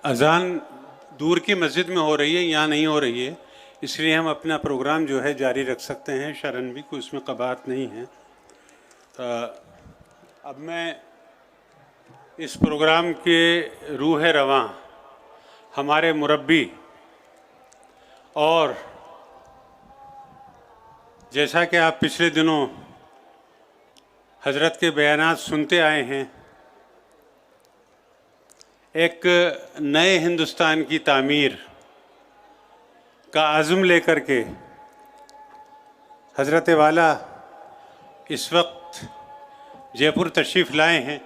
اذان دور کی مسجد میں ہو رہی ہے، یہاں نہیں ہو رہی ہے، اس لیے ہم اپنا پروگرام جو ہے جاری رکھ سکتے ہیں، شرعاً بھی کوئی اس میں قباحت نہیں ہے۔ اب میں اس پروگرام کے روح رواں ہمارے مربی اور جیسا کہ آپ پچھلے دنوں حضرت کے بیانات سنتے آئے ہیں، ایک نئے ہندوستان کی تعمیر کا عزم لے کر کے حضرت والا اس وقت جے پور تشریف لائے ہیں،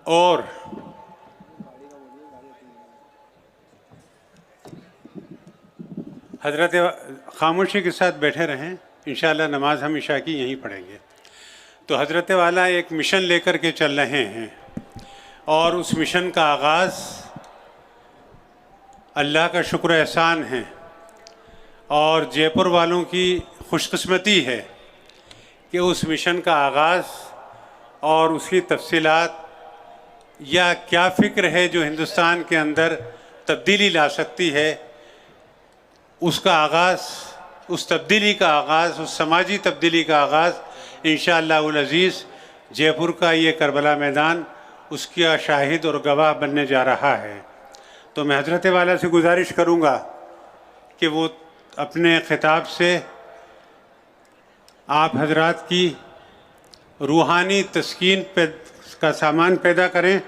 اور حضرت خاموشی کے ساتھ بیٹھے رہیں، انشاءاللہ نماز ہم عشاء کی یہیں پڑھیں گے۔ تو حضرت والا ایک مشن لے کر کے چل رہے ہیں، اور اس مشن کا آغاز اللہ کا شکر احسان ہے اور جے پور والوں کی خوش قسمتی ہے کہ اس مشن کا آغاز اور اس کی تفصیلات یا کیا فکر ہے جو ہندوستان کے اندر تبدیلی لا سکتی ہے، اس کا آغاز، اس تبدیلی کا آغاز، اس سماجی تبدیلی کا آغاز انشاءاللہ العزیز جے پور کا یہ کربلا میدان اس کا شاہد اور گواہ بننے جا رہا ہے۔ تو میں حضرت والا سے گزارش کروں گا کہ وہ اپنے خطاب سے آپ حضرات کی روحانی تسکین کا سامان پیدا کریں۔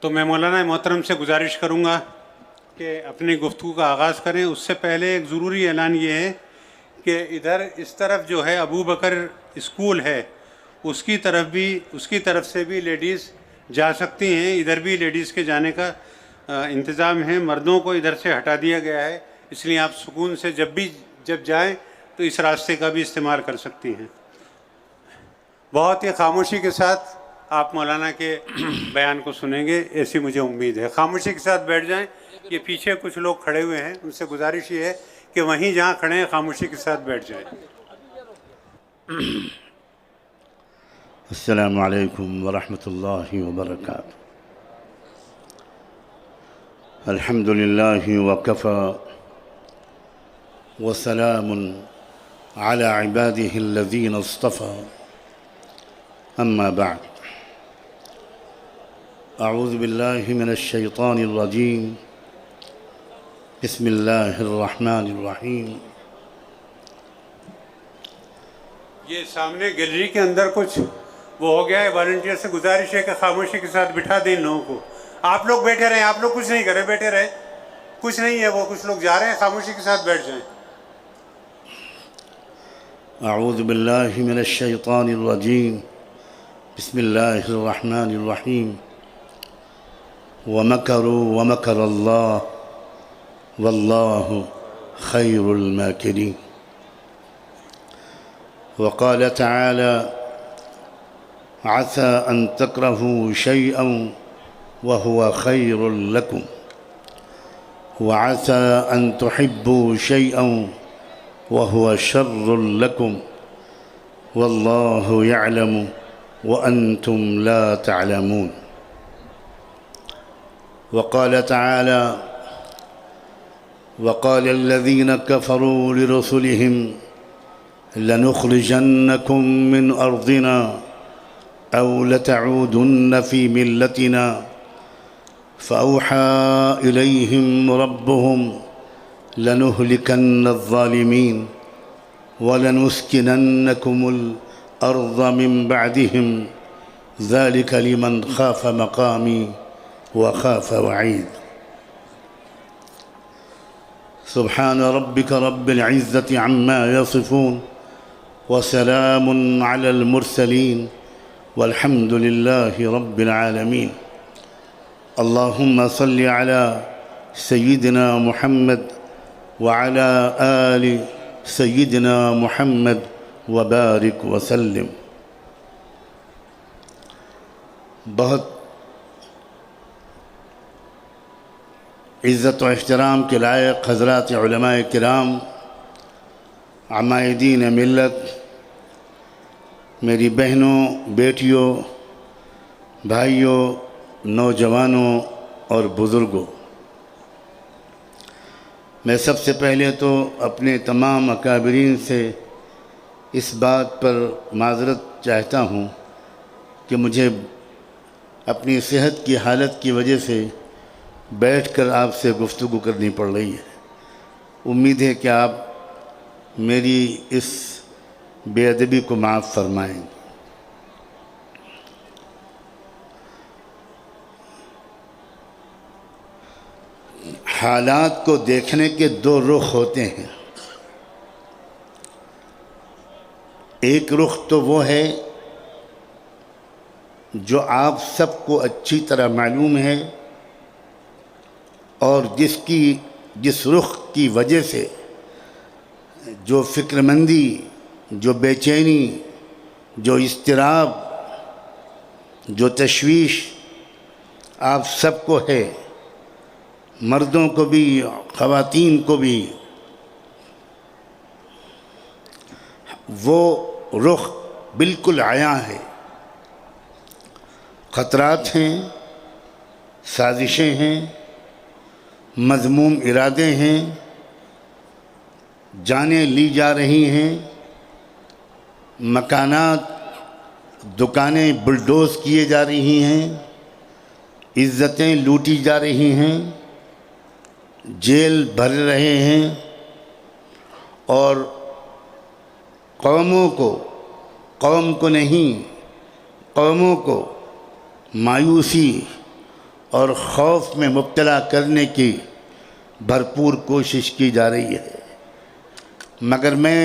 تو میں مولانا محترم سے گزارش کروں گا کہ اپنی گفتگو کا آغاز کریں۔ اس سے پہلے ایک ضروری اعلان یہ ہے کہ ادھر اس طرف جو ہے ابو بکر اسکول ہے، اس کی طرف سے بھی لیڈیز جا سکتی ہیں، ادھر بھی لیڈیز کے جانے کا انتظام ہے، مردوں کو ادھر سے ہٹا دیا گیا ہے، اس لیے آپ سکون سے جب جائیں تو اس راستے کا بھی استعمال کر سکتی ہیں۔ بہت ہی خاموشی کے ساتھ آپ مولانا کے بیان کو سنیں گے، ایسی مجھے امید ہے۔ خاموشی کے ساتھ بیٹھ جائیں۔ یہ پیچھے کچھ لوگ کھڑے ہوئے ہیں، ان سے گزارش یہ ہے کہ وہیں جہاں کھڑے ہیں خاموشی کے ساتھ بیٹھ جائیں۔ السلام علیکم ورحمۃ اللہ وبرکاتہ۔ الحمد للہ وکفى وسلام على عباده الذین اصطفى، اما بعد، اعوذ باللہ من الشیطان الرجیم، بسم اللہ الرحمن الرحیم۔ یہ سامنے گیلری کے اندر کچھ وہ ہو گیا ہے، والنٹیئر سے گزارش ہے کہ خاموشی کے ساتھ بٹھا دیں ان لوگوں کو۔ آپ لوگ بیٹھے رہیں، آپ لوگ کچھ نہیں کریں، بیٹھے رہیں، کچھ نہیں ہے، وہ کچھ لوگ جا رہے ہیں، خاموشی کے ساتھ بیٹھ جائیں۔ اعوذ باللہ من الشیطان الرجیم، بسم اللہ الرحمن الرحیم۔ ومکروا ومکر اللہ واللہ خیر الماکرین۔ وقال تعالى عسى أن تكرهوا شيئا وهو خير لكم وعسى أن تحبوا شيئا وهو شر لكم والله يعلم وأنتم لا تعلمون۔ وقال تعالى وقال الذين كفروا لرسلهم لنخرجنكم من أرضنا أو لتعودن في ملتنا فأوحى إليهم ربهم لنهلكن الظالمين ولنسكننكم الأرض من بعدهم ذلك لمن خاف مقامي وخاف وعيد۔ سبحان ربك رب العزة عما يصفون وسلام على المرسلين والحمد لله رب العالمين۔ اللهم صل على سيدنا محمد وعلى آل سيدنا محمد وبارك وسلم۔ بہت عزت و احترام کے لائق حضرات علماء کرام، عمائدین ملت، میری بہنوں، بیٹیوں، بھائیوں، نوجوانوں اور بزرگوں، میں سب سے پہلے تو اپنے تمام اکابرین سے اس بات پر معذرت چاہتا ہوں کہ مجھے اپنی صحت کی حالت کی وجہ سے بیٹھ کر آپ سے گفتگو کرنی پڑ رہی ہے۔ امید ہے کہ آپ میری اس بے ادبی کو معاف فرمائیں۔ حالات کو دیکھنے کے دو رخ ہوتے ہیں۔ ایک رخ تو وہ ہے جو آپ سب کو اچھی طرح معلوم ہے اور جس رخ کی وجہ سے جو فکر مندی، جو بے چینی، جو اضطراب، جو تشویش آپ سب کو ہے، مردوں کو بھی خواتین کو بھی، وہ رخ بالکل عیاں ہے۔ خطرات ہیں، سازشیں ہیں، مذموم ارادے ہیں، جانیں لی جا رہی ہیں، مکانات، دکانیں بلڈوز کیے جا رہی ہیں، عزتیں لوٹی جا رہی ہیں، جیل بھر رہے ہیں، اور قوموں کو مایوسی اور خوف میں مبتلا کرنے کی بھرپور کوشش کی جا رہی ہے۔ مگر میں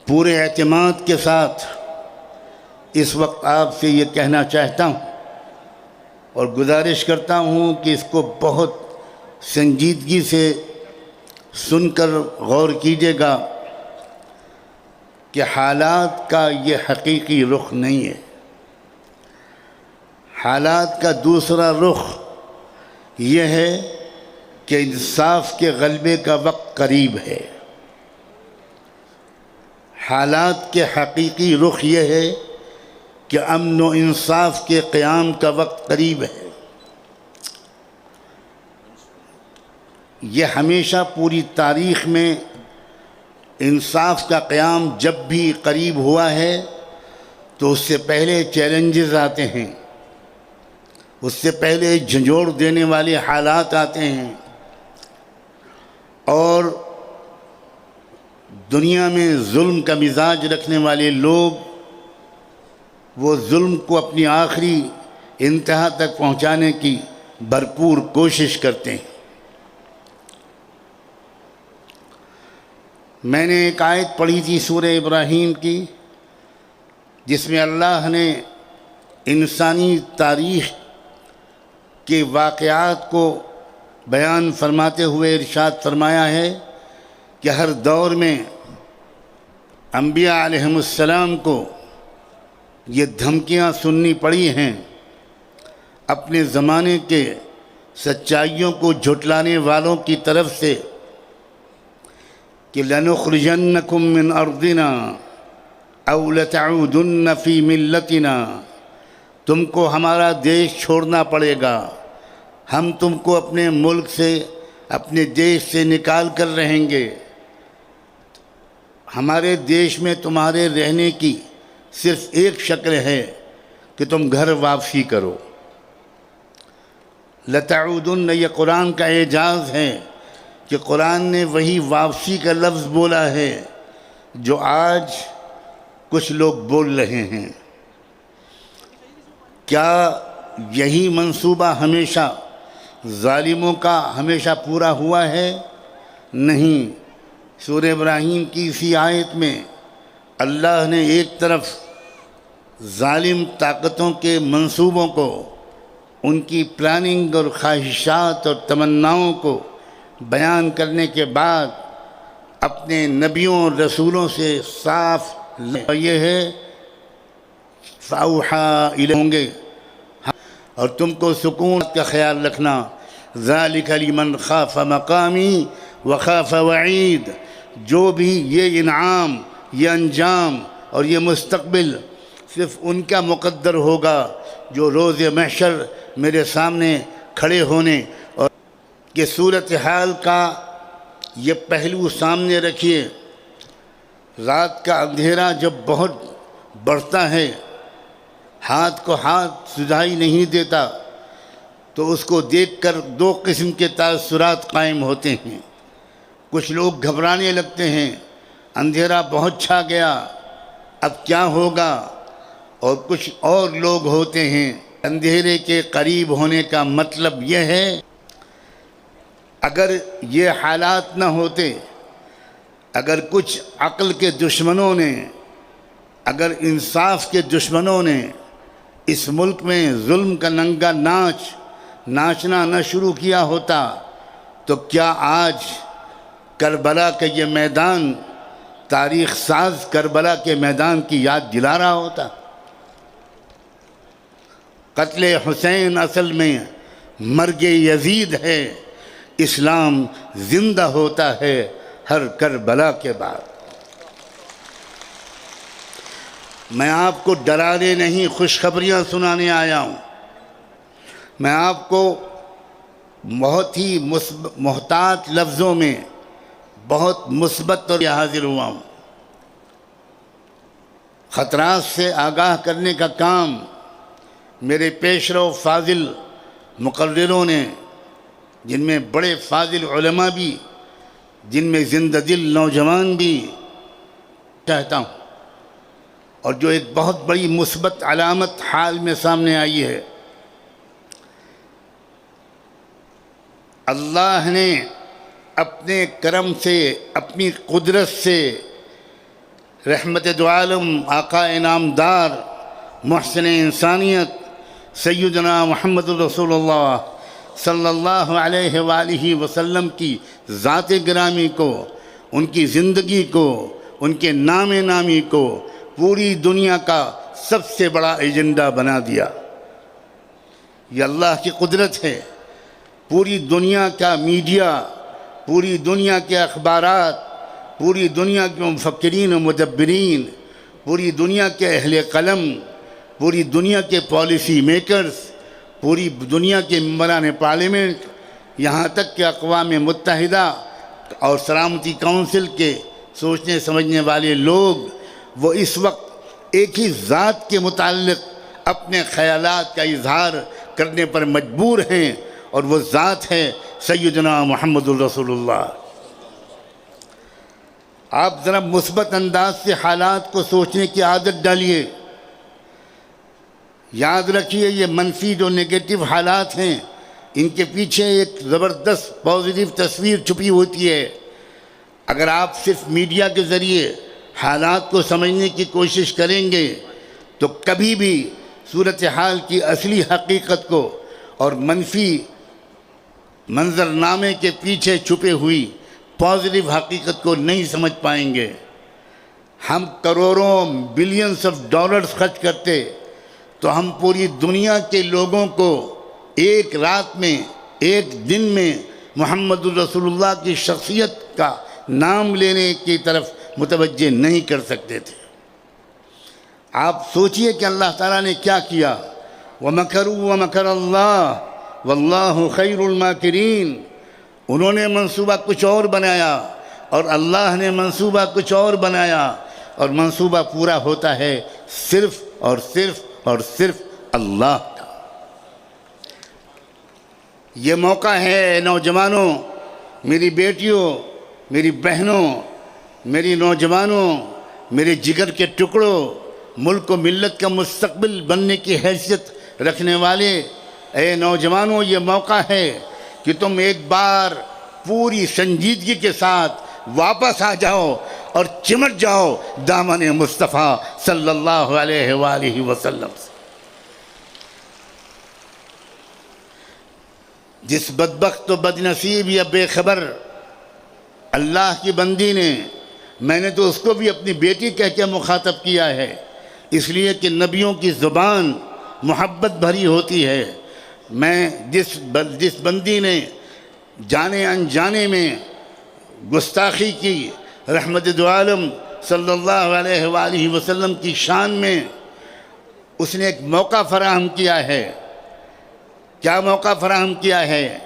پورے اعتماد کے ساتھ اس وقت آپ سے یہ کہنا چاہتا ہوں اور گزارش کرتا ہوں کہ اس کو بہت سنجیدگی سے سن کر غور کیجیے گا کہ حالات کا یہ حقیقی رخ نہیں ہے۔ حالات کا دوسرا رخ یہ ہے کہ انصاف کے غلبے کا وقت قریب ہے۔ حالات کے حقیقی رخ یہ ہے کہ امن و انصاف کے قیام کا وقت قریب ہے۔ یہ ہمیشہ پوری تاریخ میں انصاف کا قیام جب بھی قریب ہوا ہے تو اس سے پہلے چیلنجز آتے ہیں، اس سے پہلے جھنجھوڑ دینے والے حالات آتے ہیں، اور دنیا میں ظلم کا مزاج رکھنے والے لوگ وہ ظلم کو اپنی آخری انتہا تک پہنچانے کی بھرپور کوشش کرتے ہیں۔ میں نے ایک آیت پڑھی تھی سورہ ابراہیم کی، جس میں اللہ نے انسانی تاریخ کے واقعات کو بیان فرماتے ہوئے ارشاد فرمایا ہے کہ ہر دور میں انبیاء علیہم السلام کو یہ دھمکیاں سننی پڑی ہیں اپنے زمانے کے سچائیوں کو جھٹلانے والوں کی طرف سے کہ لَنُخْرِجَنَّكُم مِّنْ أَرْضِنَا أَوْ لَتَعُودُنَّ فِي مِلَّتِنَا، تم کو ہمارا دیش چھوڑنا پڑے گا، ہم تم کو اپنے ملک سے، اپنے دیش سے نکال کر رہیں گے، ہمارے دیش میں تمہارے رہنے کی صرف ایک شکل ہے کہ تم گھر واپسی کرو۔ لَتَعُودُنَّ یہ قرآن کا اعجاز ہے کہ قرآن نے وہی واپسی کا لفظ بولا ہے جو آج کچھ لوگ بول رہے ہیں۔ کیا یہی منصوبہ ہمیشہ ظالموں کا ہمیشہ پورا ہوا ہے؟ نہیں۔ سورہ ابراہیم کی اسی آیت میں اللہ نے ایک طرف ظالم طاقتوں کے منصوبوں کو، ان کی پلاننگ اور خواہشات اور تمناؤں کو بیان کرنے کے بعد اپنے نبیوں اور رسولوں سے صاف یہ ہے فَأَوْحَىٰ إِلَيْهِمْ ہوں گے، اور تم کو سکون کا خیال رکھنا، ذالک لمن خاف مقامی وخاف وعید، جو بھی یہ انعام، یہ انجام اور یہ مستقبل صرف ان کا مقدر ہوگا جو روز محشر میرے سامنے کھڑے ہونے، اور کہ صورتحال کا یہ پہلو سامنے رکھیے۔ رات کا اندھیرا جب بہت بڑھتا ہے، ہاتھ کو ہاتھ سجائی نہیں دیتا، تو اس کو دیکھ کر دو قسم کے تاثرات قائم ہوتے ہیں۔ کچھ لوگ گھبرانے لگتے ہیں، اندھیرا بہت چھا گیا، اب کیا ہوگا، اور کچھ اور لوگ ہوتے ہیں اندھیرے کے قریب ہونے کا مطلب یہ ہے اگر یہ حالات نہ ہوتے، اگر کچھ عقل کے دشمنوں نے، اگر انصاف کے دشمنوں نے اس ملک میں ظلم کا ننگا ناچنا نہ شروع کیا ہوتا، تو کیا آج کربلا کا یہ میدان تاریخ ساز کربلا کے میدان کی یاد دلا رہا ہوتا؟ قتل حسین اصل میں مرگ یزید ہے، اسلام زندہ ہوتا ہے ہر کربلا کے بعد۔ میں آپ کو ڈرانے نہیں، خوشخبریاں سنانے آیا ہوں۔ میں آپ کو بہت ہی محتاط لفظوں میں بہت مثبت اور حاضر ہوا ہوں۔ خطرات سے آگاہ کرنے کا کام میرے پیشرو فاضل مقرروں نے، جن میں بڑے فاضل علماء بھی، جن میں زندہ دل نوجوان بھی چاہتا ہوں، اور جو ایک بہت بڑی مثبت علامت حال میں سامنے آئی ہے، اللہ نے اپنے کرم سے، اپنی قدرت سے رحمت دو عالم آقا انعامدار محسن انسانیت سیدنا محمد رسول اللہ صلی اللہ علیہ وآلہ وسلم کی ذات گرامی کو، ان کی زندگی کو، ان کے نام نامی کو پوری دنیا کا سب سے بڑا ایجنڈا بنا دیا۔ یہ اللہ کی قدرت ہے۔ پوری دنیا کا میڈیا، پوری دنیا کے اخبارات، پوری دنیا کے مفکرین و مدبرین، پوری دنیا کے اہل قلم، پوری دنیا کے پالیسی میکرز، پوری دنیا کے ممبران پارلیمنٹ، یہاں تک کہ اقوام متحدہ اور سلامتی کونسل کے سوچنے سمجھنے والے لوگ، وہ اس وقت ایک ہی ذات کے متعلق اپنے خیالات کا اظہار کرنے پر مجبور ہیں، اور وہ ذات ہے سیدنا محمد الرسول اللہ۔ آپ ذرا مثبت انداز سے حالات کو سوچنے کی عادت ڈالیے۔ یاد رکھیے، یہ منفی جو نیگیٹو حالات ہیں، ان کے پیچھے ایک زبردست پازیٹیو تصویر چھپی ہوتی ہے۔ اگر آپ صرف میڈیا کے ذریعے حالات کو سمجھنے کی کوشش کریں گے تو کبھی بھی صورتحال کی اصلی حقیقت کو اور منفی منظرنامے کے پیچھے چھپے ہوئی پازیٹیو حقیقت کو نہیں سمجھ پائیں گے۔ ہم کروڑوں بلینز آف ڈالرز خرچ کرتے تو ہم پوری دنیا کے لوگوں کو ایک رات میں، ایک دن میں محمد الرسول اللہ کی شخصیت کا نام لینے کی طرف متوجہ نہیں کر سکتے تھے۔ آپ سوچئے کہ اللہ تعالیٰ نے کیا کیا۔ وَمَكَرُوا وَمَكَرَ اللَّهُ وَاللَّهُ خَيْرُ الْمَاكِرِينَ۔ انہوں نے منصوبہ کچھ اور بنایا اور اللہ نے منصوبہ کچھ اور بنایا، اور منصوبہ پورا ہوتا ہے صرف اور صرف اور صرف اللہ کا۔ یہ موقع ہے نوجوانوں، میری بیٹیوں، میری بہنوں، میری نوجوانوں، میرے جگر کے ٹکڑوں، ملک و ملت کا مستقبل بننے کی حیثیت رکھنے والے اے نوجوانوں، یہ موقع ہے کہ تم ایک بار پوری سنجیدگی کے ساتھ واپس آ جاؤ اور چمٹ جاؤ دامن مصطفیٰ صلی اللہ علیہ وآلہ وسلم سے۔ جس بدبخت و بد نصیب یا بے خبر اللہ کی بندی نے، میں نے تو اس کو بھی اپنی بیٹی کہہ کے مخاطب کیا ہے، اس لیے کہ نبیوں کی زبان محبت بھری ہوتی ہے، میں جس بندی نے جانے انجانے میں گستاخی کی رحمت دو عالم صلی اللہ علیہ وآلہ وسلم کی شان میں، اس نے ایک موقع فراہم کیا ہے۔ کیا موقع فراہم کیا ہے؟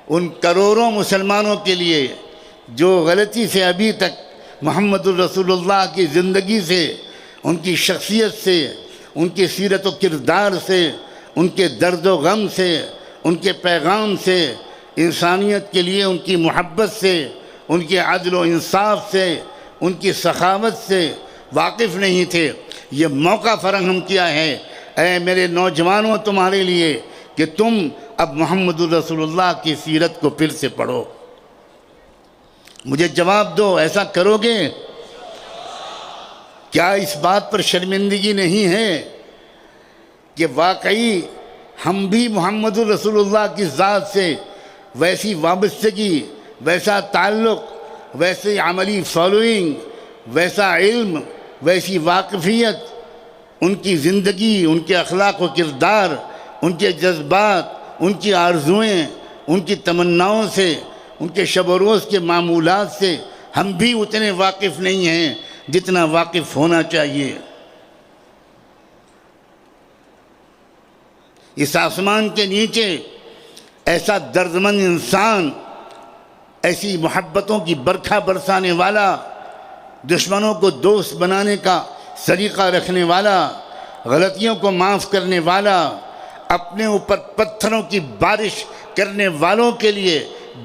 ان کروڑوں مسلمانوں کے لیے جو غلطی سے ابھی تک محمد الرسول اللہ کی زندگی سے، ان کی شخصیت سے، ان کی سیرت و کردار سے، ان کے درد و غم سے، ان کے پیغام سے، انسانیت کے لیے ان کی محبت سے، ان کے عدل و انصاف سے، ان کی سخاوت سے واقف نہیں تھے، یہ موقع فراہم کیا ہے اے میرے نوجوانوں تمہارے لیے کہ تم اب محمد الرسول اللہ کی سیرت کو پھر سے پڑھو۔ مجھے جواب دو، ایسا کرو گے؟ کیا اس بات پر شرمندگی نہیں ہے کہ واقعی ہم بھی محمد الرسول اللہ کی ذات سے ویسی وابستگی، ویسا تعلق، ویسی عملی فالوئنگ، ویسا علم، ویسی واقفیت، ان کی زندگی، ان کے اخلاق و کردار، ان کے جذبات، ان کی آرزوئیں، ان کی تمناؤں سے، ان کے شب و روز کے معمولات سے ہم بھی اتنے واقف نہیں ہیں جتنا واقف ہونا چاہیے۔ اس آسمان کے نیچے ایسا دردمند انسان، ایسی محبتوں کی برکھا برسانے والا، دشمنوں کو دوست بنانے کا سلیقہ رکھنے والا، غلطیوں کو معاف کرنے والا، اپنے اوپر پتھروں کی بارش کرنے والوں کے لیے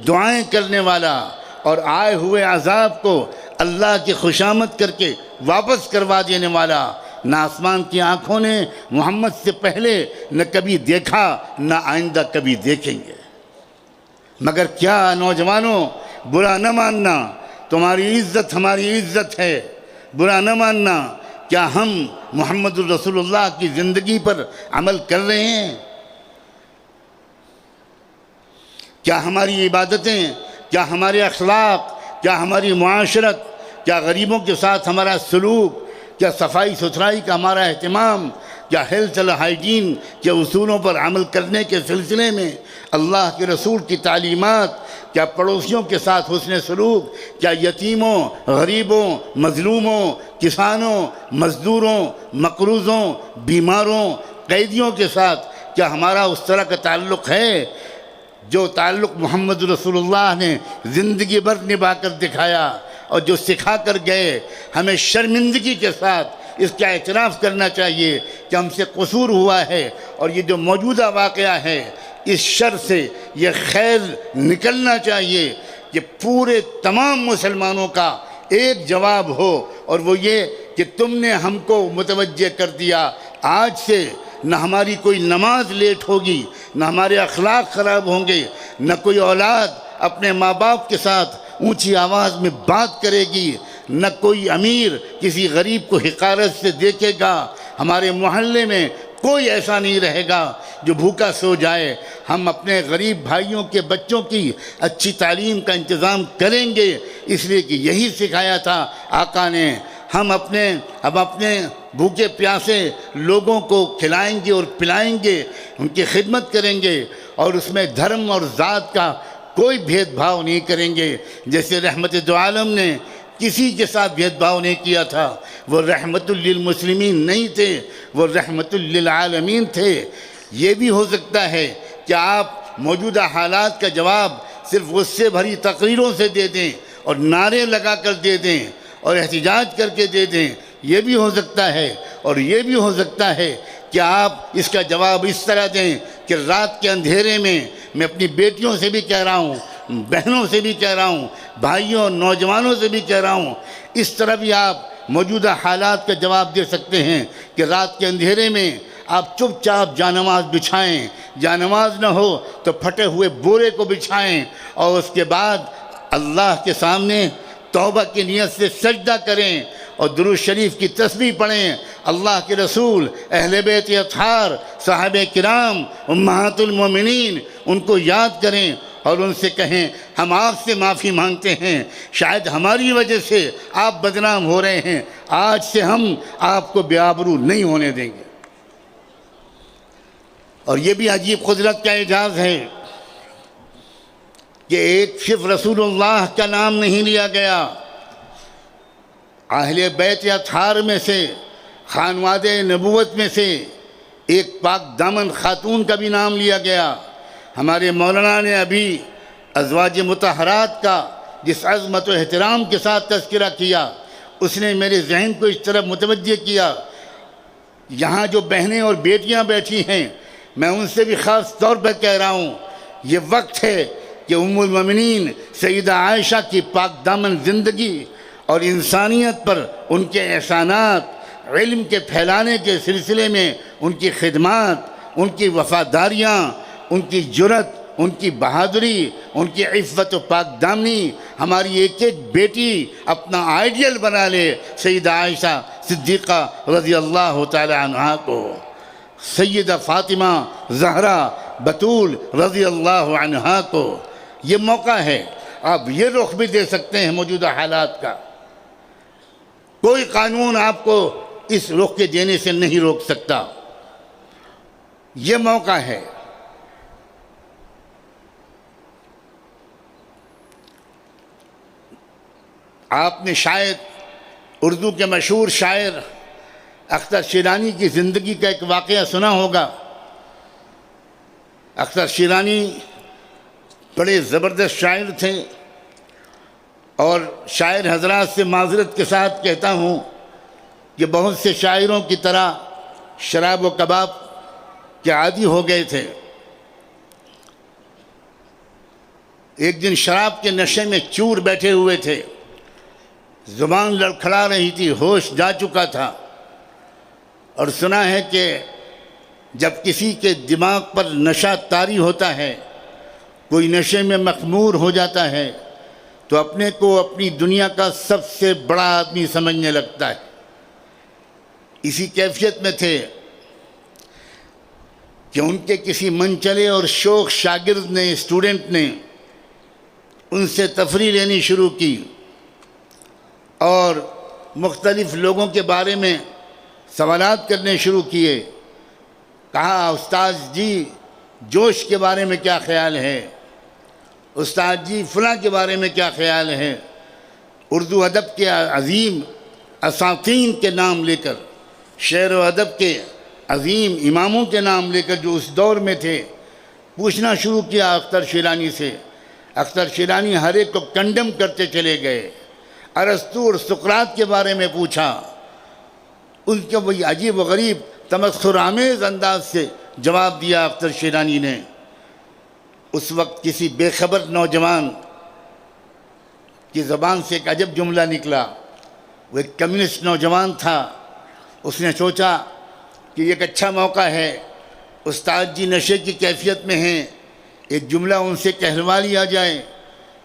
دعائیں کرنے والا، اور آئے ہوئے عذاب کو اللہ کی خوشامد کر کے واپس کروا دینے والا، نہ آسمان کی آنکھوں نے محمد سے پہلے نہ کبھی دیکھا، نہ آئندہ کبھی دیکھیں گے۔ مگر کیا نوجوانوں، برا نہ ماننا، تمہاری عزت ہماری عزت ہے، برا نہ ماننا، کیا ہم محمد الرسول اللہ کی زندگی پر عمل کر رہے ہیں؟ کیا ہماری عبادتیں، کیا ہمارے اخلاق، کیا ہماری معاشرت، کیا غریبوں کے ساتھ ہمارا سلوک، کیا صفائی ستھرائی کا ہمارا اہتمام، کیا ہیلتھ اینڈ ہائیجین کے اصولوں پر عمل کرنے کے سلسلے میں اللہ کے رسول کی تعلیمات، کیا پڑوسیوں کے ساتھ حسن سلوک، کیا یتیموں، غریبوں، مظلوموں، کسانوں، مزدوروں، مقروضوں، بیماروں، قیدیوں کے ساتھ کیا ہمارا اس طرح کا تعلق ہے جو تعلق محمد رسول اللہ نے زندگی بھر نبھا کر دکھایا اور جو سکھا کر گئے؟ ہمیں شرمندگی کے ساتھ اس کا اعتراف کرنا چاہیے کہ ہم سے قصور ہوا ہے، اور یہ جو موجودہ واقعہ ہے اس شر سے یہ خیر نکلنا چاہیے کہ پورے تمام مسلمانوں کا ایک جواب ہو، اور وہ یہ کہ تم نے ہم کو متوجہ کر دیا، آج سے نہ ہماری کوئی نماز لیٹ ہوگی، نہ ہمارے اخلاق خراب ہوں گے، نہ کوئی اولاد اپنے ماں باپ کے ساتھ اونچی آواز میں بات کرے گی، نہ کوئی امیر کسی غریب کو حقارت سے دیکھے گا، ہمارے محلے میں کوئی ایسا نہیں رہے گا جو بھوکا سو جائے۔ ہم اپنے غریب بھائیوں کے بچوں کی اچھی تعلیم کا انتظام کریں گے، اس لیے کہ یہی سکھایا تھا آقا نے۔ ہم اپنے بھوکے پیاسے لوگوں کو کھلائیں گے اور پلائیں گے، ان کی خدمت کریں گے، اور اس میں دھرم اور ذات کا کوئی بھید بھاؤ نہیں کریں گے۔ جیسے رحمت دو عالم نے کسی کے ساتھ بھید بھاؤ نہیں کیا تھا، وہ رحمت للمسلمین نہیں تھے، وہ رحمت للعالمین تھے۔ یہ بھی ہو سکتا ہے کہ آپ موجودہ حالات کا جواب صرف غصے بھری تقریروں سے دے دیں اور نعرے لگا کر دے دیں اور احتجاج کر کے دے دیں، یہ بھی ہو سکتا ہے۔ اور یہ بھی ہو سکتا ہے کہ آپ اس کا جواب اس طرح دیں کہ رات کے اندھیرے میں میں اپنی بیٹیوں سے بھی کہہ رہا ہوں، بہنوں سے بھی کہہ رہا ہوں، بھائیوں نوجوانوں سے بھی کہہ رہا ہوں، اس طرح بھی آپ موجودہ حالات کا جواب دے سکتے ہیں کہ رات کے اندھیرے میں آپ چپ چاپ جانماز بچھائیں، جانماز نہ ہو تو پھٹے ہوئے بورے کو بچھائیں، اور اس کے بعد اللہ کے سامنے توبہ کی نیت سے سجدہ کریں اور درود شریف کی تسبیح پڑھیں، اللہ کے رسول، اہل بیت اطہار، صحابہ کرام، امہات المومنین، ان کو یاد کریں اور ان سے کہیں ہم آپ سے معافی مانگتے ہیں، شاید ہماری وجہ سے آپ بدنام ہو رہے ہیں، آج سے ہم آپ کو بے آبرو نہیں ہونے دیں گے۔ اور یہ بھی عجیب قدرت کا اعجاز ہے کہ ایک صرف رسول اللہ کا نام نہیں لیا گیا، اہل بیت اطہار میں سے، خانواد نبوت میں سے ایک پاک دامن خاتون کا بھی نام لیا گیا۔ ہمارے مولانا نے ابھی ازواج مطہرات کا جس عظمت و احترام کے ساتھ تذکرہ کیا، اس نے میرے ذہن کو اس طرف متوجہ کیا۔ یہاں جو بہنیں اور بیٹیاں بیٹھی ہیں، میں ان سے بھی خاص طور پر کہہ رہا ہوں، یہ وقت ہے کہ ام المومنین سیدہ عائشہ کی پاک دامن زندگی اور انسانیت پر ان کے احسانات، علم کے پھیلانے کے سلسلے میں ان کی خدمات، ان کی وفاداریاں، ان کی جرت، ان کی بہادری، ان کی عفت و پاک دامنی، ہماری ایک ایک بیٹی اپنا آئیڈیل بنا لے سیدہ عائشہ صدیقہ رضی اللہ تعالی عنہا کو، سیدہ فاطمہ زہرا بطول رضی اللہ عنہا کو۔ یہ موقع ہے، آپ یہ رخ بھی دے سکتے ہیں موجودہ حالات کا، کوئی قانون آپ کو اس رخ کے دینے سے نہیں روک سکتا۔ یہ موقع ہے۔ آپ نے شاید اردو کے مشہور شاعر اختر شیرانی کی زندگی کا ایک واقعہ سنا ہوگا۔ اختر شیرانی بڑے زبردست شاعر تھے، اور شاعر حضرات سے معذرت کے ساتھ کہتا ہوں کہ بہت سے شاعروں کی طرح شراب و کباب کے عادی ہو گئے تھے۔ ایک دن شراب کے نشے میں چور بیٹھے ہوئے تھے، زبان لڑکھڑا رہی تھی، ہوش جا چکا تھا، اور سنا ہے کہ جب کسی کے دماغ پر نشہ طاری ہوتا ہے، کوئی نشے میں مخمور ہو جاتا ہے، تو اپنے کو اپنی دنیا کا سب سے بڑا آدمی سمجھنے لگتا ہے۔ اسی کیفیت میں تھے کہ ان کے کسی منچلے اور شوخ شاگرد نے، اسٹوڈنٹ نے ان سے تفریح لینی شروع کی، اور مختلف لوگوں کے بارے میں سوالات کرنے شروع کیے۔ کہا، استاد جی جوش کے بارے میں کیا خیال ہے؟ استاد جی فلاں کے بارے میں کیا خیال ہے؟ اردو ادب کے عظیم اساطین کے نام لے کر، شعر و ادب کے عظیم اماموں کے نام لے کر جو اس دور میں تھے، پوچھنا شروع کیا اختر شیرانی سے۔ اختر شیرانی ہر ایک کو کنڈم کرتے چلے گئے۔ ارسطو اور سقراط کے بارے میں پوچھا، ان کے وہی عجیب و غریب تمسخر آمیز انداز سے جواب دیا اختر شیرانی نے۔ اس وقت کسی بے خبر نوجوان کی زبان سے ایک عجب جملہ نکلا۔ وہ ایک کمیونسٹ نوجوان تھا، اس نے سوچا کہ یہ ایک اچھا موقع ہے، استاد جی نشے کی کیفیت میں ہیں، ایک جملہ ان سے کہلوا لیا جائے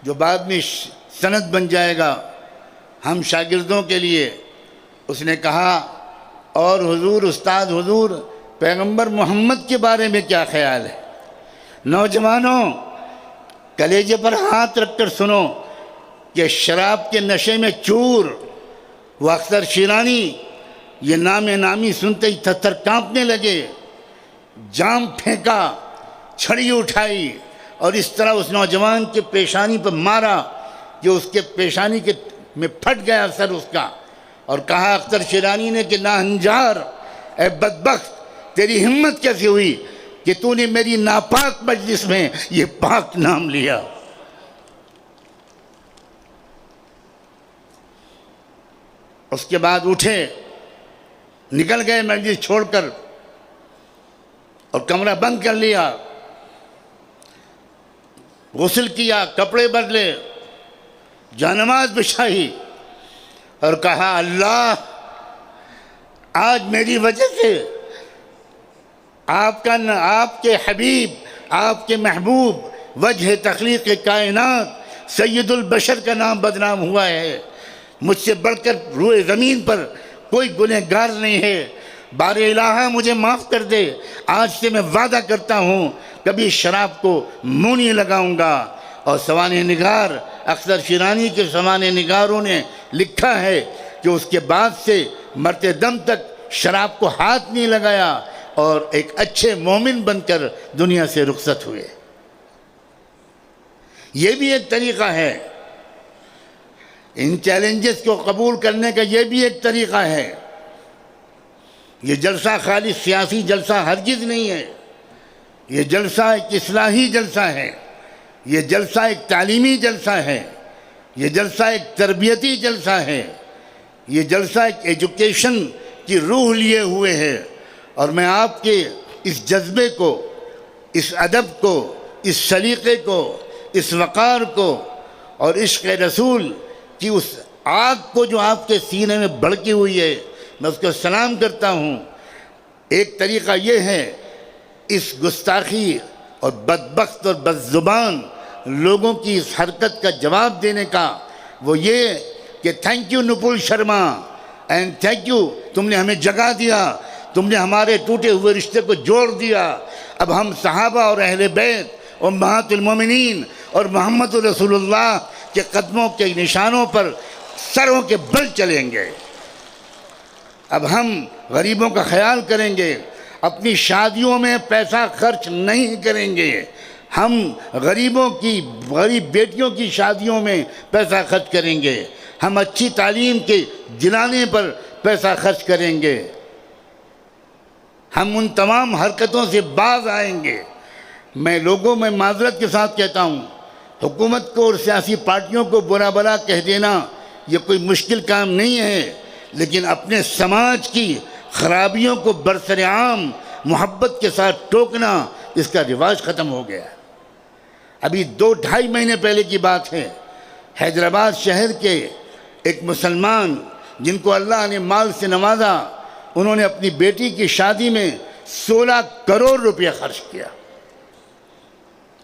جو بعد میں سند بن جائے گا ہم شاگردوں کے لیے۔ اس نے کہا، اور حضور استاد حضور پیغمبر محمد کے بارے میں کیا خیال ہے؟ نوجوانوں کلیجے پر ہاتھ رکھ کر سنو کہ شراب کے نشے میں چور، وہ اختر شیرانی، یہ نام نامی سنتے ہی تھر تھر کانپنے لگے، جام پھینکا، چھڑی اٹھائی، اور اس طرح اس نوجوان کے پیشانی پر مارا کہ اس کے پیشانی میں پھٹ گیا سر اس کا، اور کہا اختر شیرانی نے کہ ناہنجار، اے بدبخت، تیری ہمت کیسے ہوئی کہ تو نے میری ناپاک مجلس میں یہ پاک نام لیا؟ اس کے بعد اٹھے، نکل گئے مجلس چھوڑ کر، اور کمرہ بند کر لیا، غسل کیا، کپڑے بدلے، جانماز بچھائی، اور کہا، اللہ آج میری وجہ سے آپ کے حبیب، آپ کے محبوب، وجہ تخلیق کائنات سید البشر کا نام بدنام ہوا ہے۔ مجھ سے بڑھ کر روئے زمین پر کوئی گنہگار نہیں ہے، بار الہ مجھے معاف کر دے، آج سے میں وعدہ کرتا ہوں کبھی شراب کو منہ نہیں لگاؤں گا۔ اور سوانح نگار اختر شیرانی کے سوانح نگاروں نے لکھا ہے کہ اس کے بعد سے مرتے دم تک شراب کو ہاتھ نہیں لگایا، اور ایک اچھے مومن بن کر دنیا سے رخصت ہوئے۔ یہ بھی ایک طریقہ ہے، ان چیلنجز کو قبول کرنے کا یہ بھی ایک طریقہ ہے۔ یہ جلسہ خالی سیاسی جلسہ ہرگز نہیں ہے، یہ جلسہ ایک اصلاحی جلسہ ہے، یہ جلسہ ایک تعلیمی جلسہ ہے، یہ جلسہ ایک تربیتی جلسہ ہے، یہ جلسہ ایک ایجوکیشن کی روح لیے ہوئے ہے۔ اور میں آپ کے اس جذبے کو، اس ادب کو، اس سلیقے کو، اس وقار کو اور عشق رسول کی اس آگ کو جو آپ کے سینے میں بھڑکی ہوئی ہے، میں اس کو سلام کرتا ہوں۔ ایک طریقہ یہ ہے اس گستاخی اور بدبخت اور بدزبان لوگوں کی اس حرکت کا جواب دینے کا، وہ یہ کہ thank you nipple Sharma and thank you, تم نے ہمیں جگہ دیا، تم نے ہمارے ٹوٹے ہوئے رشتے کو جوڑ دیا۔ اب ہم صحابہ اور اہل بیت اور امہات المومنین اور محمد رسول اللہ کے قدموں کے نشانوں پر سروں کے بل چلیں گے۔ اب ہم غریبوں کا خیال کریں گے، اپنی شادیوں میں پیسہ خرچ نہیں کریں گے، ہم غریب بیٹیوں کی شادیوں میں پیسہ خرچ کریں گے، ہم اچھی تعلیم کے دلانے پر پیسہ خرچ کریں گے، ہم ان تمام حرکتوں سے باز آئیں گے۔ میں لوگوں میں معذرت کے ساتھ کہتا ہوں، حکومت کو اور سیاسی پارٹیوں کو برا بھلا کہہ دینا یہ کوئی مشکل کام نہیں ہے، لیکن اپنے سماج کی خرابیوں کو برسر عام محبت کے ساتھ ٹوکنا، اس کا رواج ختم ہو گیا۔ ابھی 2-2.5 مہینے پہلے کی بات ہے، حیدرآباد شہر کے ایک مسلمان جن کو اللہ نے مال سے نوازا، انہوں نے اپنی بیٹی کی شادی میں 16 کروڑ روپیہ خرچ کیا۔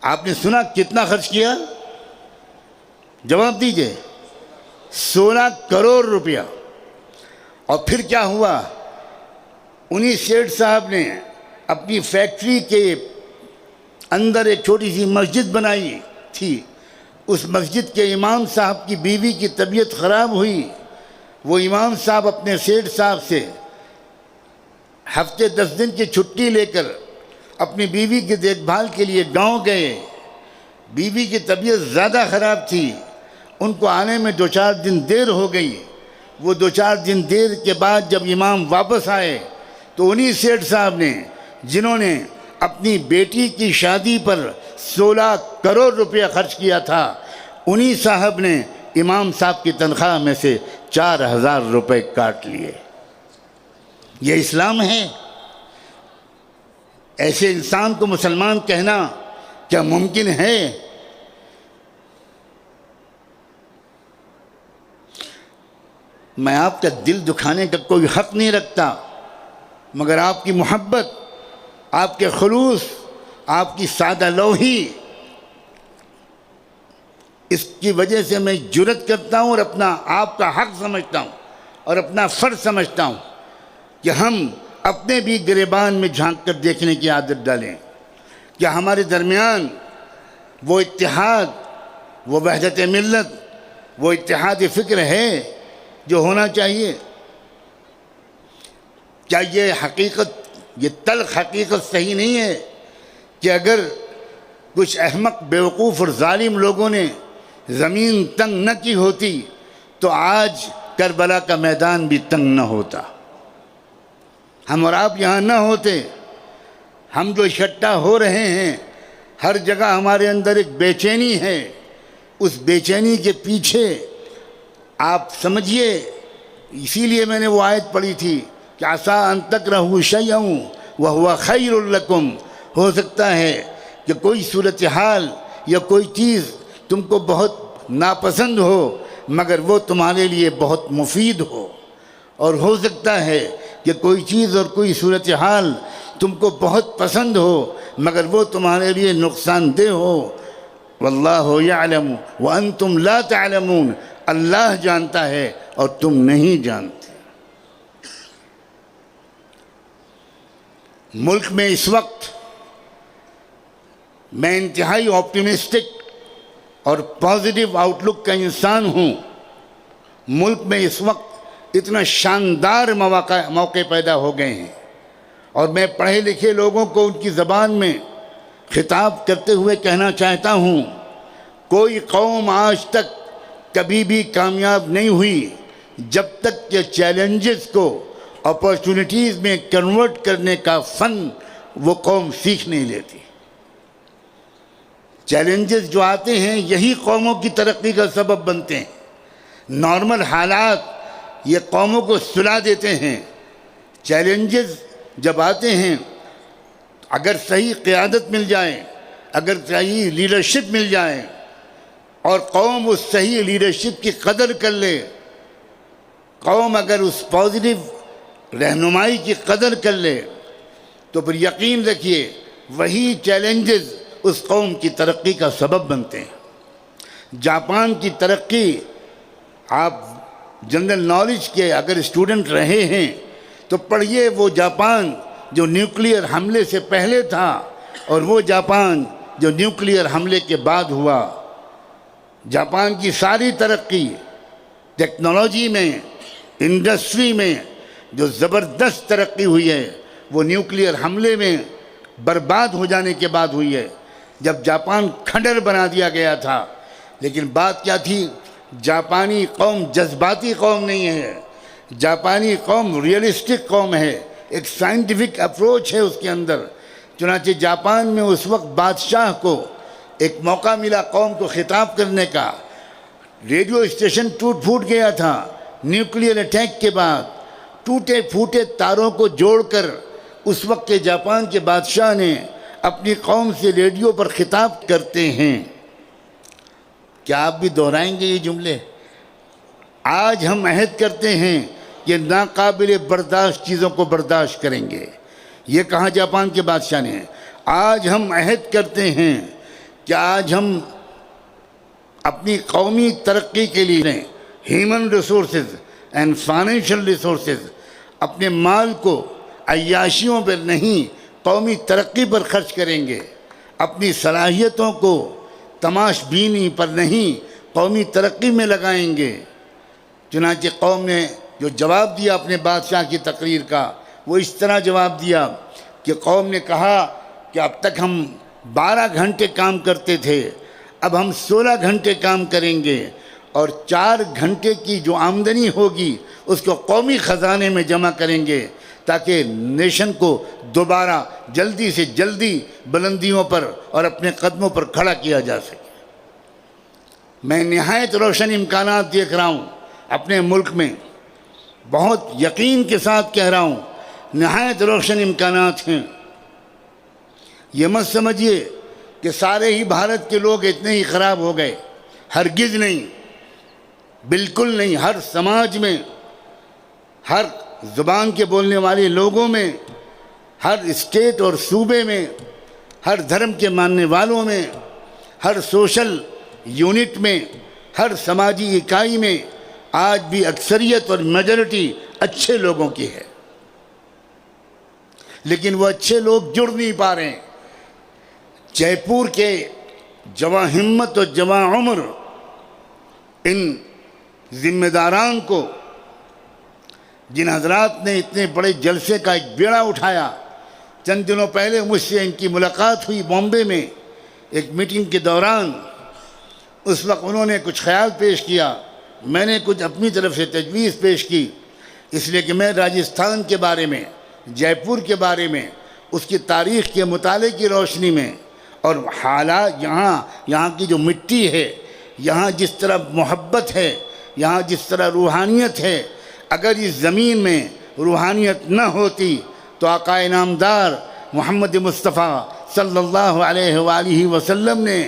آپ نے سنا کتنا خرچ کیا؟ جواب دیجئے۔ 16 کروڑ روپیہ۔ اور پھر کیا ہوا؟ انہی سیٹھ صاحب نے اپنی فیکٹری کے اندر ایک چھوٹی سی مسجد بنائی تھی، اس مسجد کے امام صاحب کی بیوی کی طبیعت خراب ہوئی، وہ امام صاحب اپنے سیٹھ صاحب سے ہفتے 10 دن کی چھٹی لے کر اپنی بیوی کی دیکھ بھال کے لیے گاؤں گئے۔ بیوی کی طبیعت زیادہ خراب تھی، ان کو آنے میں 2-4 دن دیر ہو گئی۔ وہ 2-4 دن دیر کے بعد جب امام واپس آئے تو انہی سیٹھ صاحب نے، جنہوں نے اپنی بیٹی کی شادی پر 16 کروڑ روپیہ خرچ کیا تھا، انہی صاحب نے امام صاحب کی تنخواہ میں سے 4000 روپے کاٹ لیے۔ یہ اسلام ہے؟ ایسے انسان کو مسلمان کہنا کیا ممکن ہے؟ میں آپ کا دل دکھانے کا کوئی حق نہیں رکھتا، مگر آپ کی محبت، آپ کے خلوص، آپ کی سادہ لوحی، اس کی وجہ سے میں جرأت کرتا ہوں اور اپنا آپ کا حق سمجھتا ہوں اور اپنا فرض سمجھتا ہوں کہ ہم اپنے بھی گریبان میں جھانک کر دیکھنے کی عادت ڈالیں۔ کیا ہمارے درمیان وہ اتحاد، وہ وحدت ملت، وہ اتحاد فکر ہے جو ہونا چاہیے؟ کیا یہ حقیقت، یہ تلخ حقیقت صحیح نہیں ہے کہ اگر کچھ احمق بیوقوف اور ظالم لوگوں نے زمین تنگ نہ کی ہوتی تو آج کربلا کا میدان بھی تنگ نہ ہوتا، ہم اور آپ یہاں نہ ہوتے۔ ہم جو اکٹھا ہو رہے ہیں، ہر جگہ ہمارے اندر ایک بے چینی ہے، اس بے چینی کے پیچھے آپ سمجھیے، اسی لیے میں نے وہ آیت پڑھی تھی کہ عسیٰ ان تکرہوا شیئا وہو خیر لکم، ہو سکتا ہے کہ کوئی صورتحال یا کوئی چیز تم کو بہت ناپسند ہو مگر وہ تمہارے لیے بہت مفید ہو، اور ہو سکتا ہے کہ کوئی چیز اور کوئی صورتحال تم کو بہت پسند ہو مگر وہ تمہارے لیے نقصان دہ ہو۔ واللہ یعلم وانتم لا تعلمون، اللہ جانتا ہے اور تم نہیں جانتے۔ ملک میں اس وقت میں انتہائی آپٹیمسٹک اور پازیٹیو آؤٹ لک کا انسان ہوں۔ ملک میں اس وقت اتنا شاندار موقع پیدا ہو گئے ہیں، اور میں پڑھے لکھے لوگوں کو ان کی زبان میں خطاب کرتے ہوئے کہنا چاہتا ہوں، کوئی قوم آج تک کبھی بھی کامیاب نہیں ہوئی جب تک کہ چیلنجز کو اپارچونٹیز میں کنورٹ کرنے کا فن وہ قوم سیکھ نہیں لیتی۔ چیلنجز جو آتے ہیں یہی قوموں کی ترقی کا سبب بنتے ہیں۔ نارمل حالات یہ قوموں کو سلا دیتے ہیں۔ چیلنجز جب آتے ہیں، اگر صحیح قیادت مل جائے، اگر صحیح لیڈرشپ مل جائے اور قوم اس صحیح لیڈرشپ کی قدر کر لے، قوم اگر اس پازیٹیو رہنمائی کی قدر کر لے، تو پھر یقین رکھیے وہی چیلنجز اس قوم کی ترقی کا سبب بنتے ہیں۔ جاپان کی ترقی، آپ جنرل نالج کے اگر اسٹوڈنٹ رہے ہیں تو پڑھیے وہ جاپان جو نیوکلیئر حملے سے پہلے تھا اور وہ جاپان جو نیوکلیئر حملے کے بعد ہوا۔ جاپان کی ساری ترقی ٹیکنالوجی میں، انڈسٹری میں جو زبردست ترقی ہوئی ہے وہ نیوکلیئر حملے میں برباد ہو جانے کے بعد ہوئی ہے، جب جاپان کھنڈر بنا دیا گیا تھا۔ لیکن بات کیا تھی؟ جاپانی قوم جذباتی قوم نہیں ہے، جاپانی قوم ریئلسٹک قوم ہے، ایک سائنٹیفک اپروچ ہے اس کے اندر۔ چنانچہ جاپان میں اس وقت بادشاہ کو ایک موقع ملا قوم کو خطاب کرنے کا، ریڈیو اسٹیشن ٹوٹ پھوٹ گیا تھا نیوکلیئر اٹیک کے بعد، ٹوٹے پھوٹے تاروں کو جوڑ کر اس وقت کے جاپان کے بادشاہ نے اپنی قوم سے ریڈیو پر خطاب کرتے ہیں۔ کیا آپ بھی دہرائیں گے یہ جملے؟ آج ہم عہد کرتے ہیں کہ ناقابل برداشت چیزوں کو برداشت کریں گے، یہ کہا جاپان کے بادشاہ نے۔ آج ہم عہد کرتے ہیں کہ آج ہم اپنی قومی ترقی کے لیے human resources and financial resources, اپنے مال کو عیاشیوں پر نہیں قومی ترقی پر خرچ کریں گے، اپنی صلاحیتوں کو تماش بینی پر نہیں قومی ترقی میں لگائیں گے۔ چنانچہ قوم نے جو جواب دیا اپنے بادشاہ کی تقریر کا، وہ اس طرح جواب دیا کہ قوم نے کہا کہ اب تک ہم 12 گھنٹے کام کرتے تھے، اب ہم 16 گھنٹے کام کریں گے، اور 4 گھنٹے کی جو آمدنی ہوگی اس کو قومی خزانے میں جمع کریں گے تاکہ نیشن کو دوبارہ جلدی سے جلدی بلندیوں پر اور اپنے قدموں پر کھڑا کیا جا سکے۔ میں نہایت روشن امکانات دیکھ رہا ہوں اپنے ملک میں، بہت یقین کے ساتھ کہہ رہا ہوں، نہایت روشن امکانات ہیں۔ یہ مت سمجھیے کہ سارے ہی بھارت کے لوگ اتنے ہی خراب ہو گئے، ہرگز نہیں، بالکل نہیں۔ ہر سماج میں، ہر زبان کے بولنے والے لوگوں میں، ہر اسٹیٹ اور صوبے میں، ہر دھرم کے ماننے والوں میں، ہر سوشل یونٹ میں، ہر سماجی اکائی میں آج بھی اکثریت اور میجورٹی اچھے لوگوں کی ہے، لیکن وہ اچھے لوگ جڑ نہیں پا رہے ہیں۔ جے پور کے جواں ہمت اور جواں عمر ان ذمہ داران کو، جن حضرات نے اتنے بڑے جلسے کا ایک بیڑا اٹھایا، چند دنوں پہلے مجھ سے ان کی ملاقات ہوئی بامبے میں ایک میٹنگ کے دوران۔ اس وقت انہوں نے کچھ خیال پیش کیا، میں نے کچھ اپنی طرف سے تجویز پیش کی، اس لیے کہ میں راجستھان کے بارے میں، جے پور کے بارے میں، اس کی تاریخ کے مطالعے کی روشنی میں اور حالات یہاں کی جو مٹی ہے، یہاں جس طرح محبت ہے، یہاں جس طرح روحانیت ہے، اگر اس زمین میں روحانیت نہ ہوتی تو آقا انعامدار محمد مصطفیٰ صلی اللہ علیہ وآلہ وسلم نے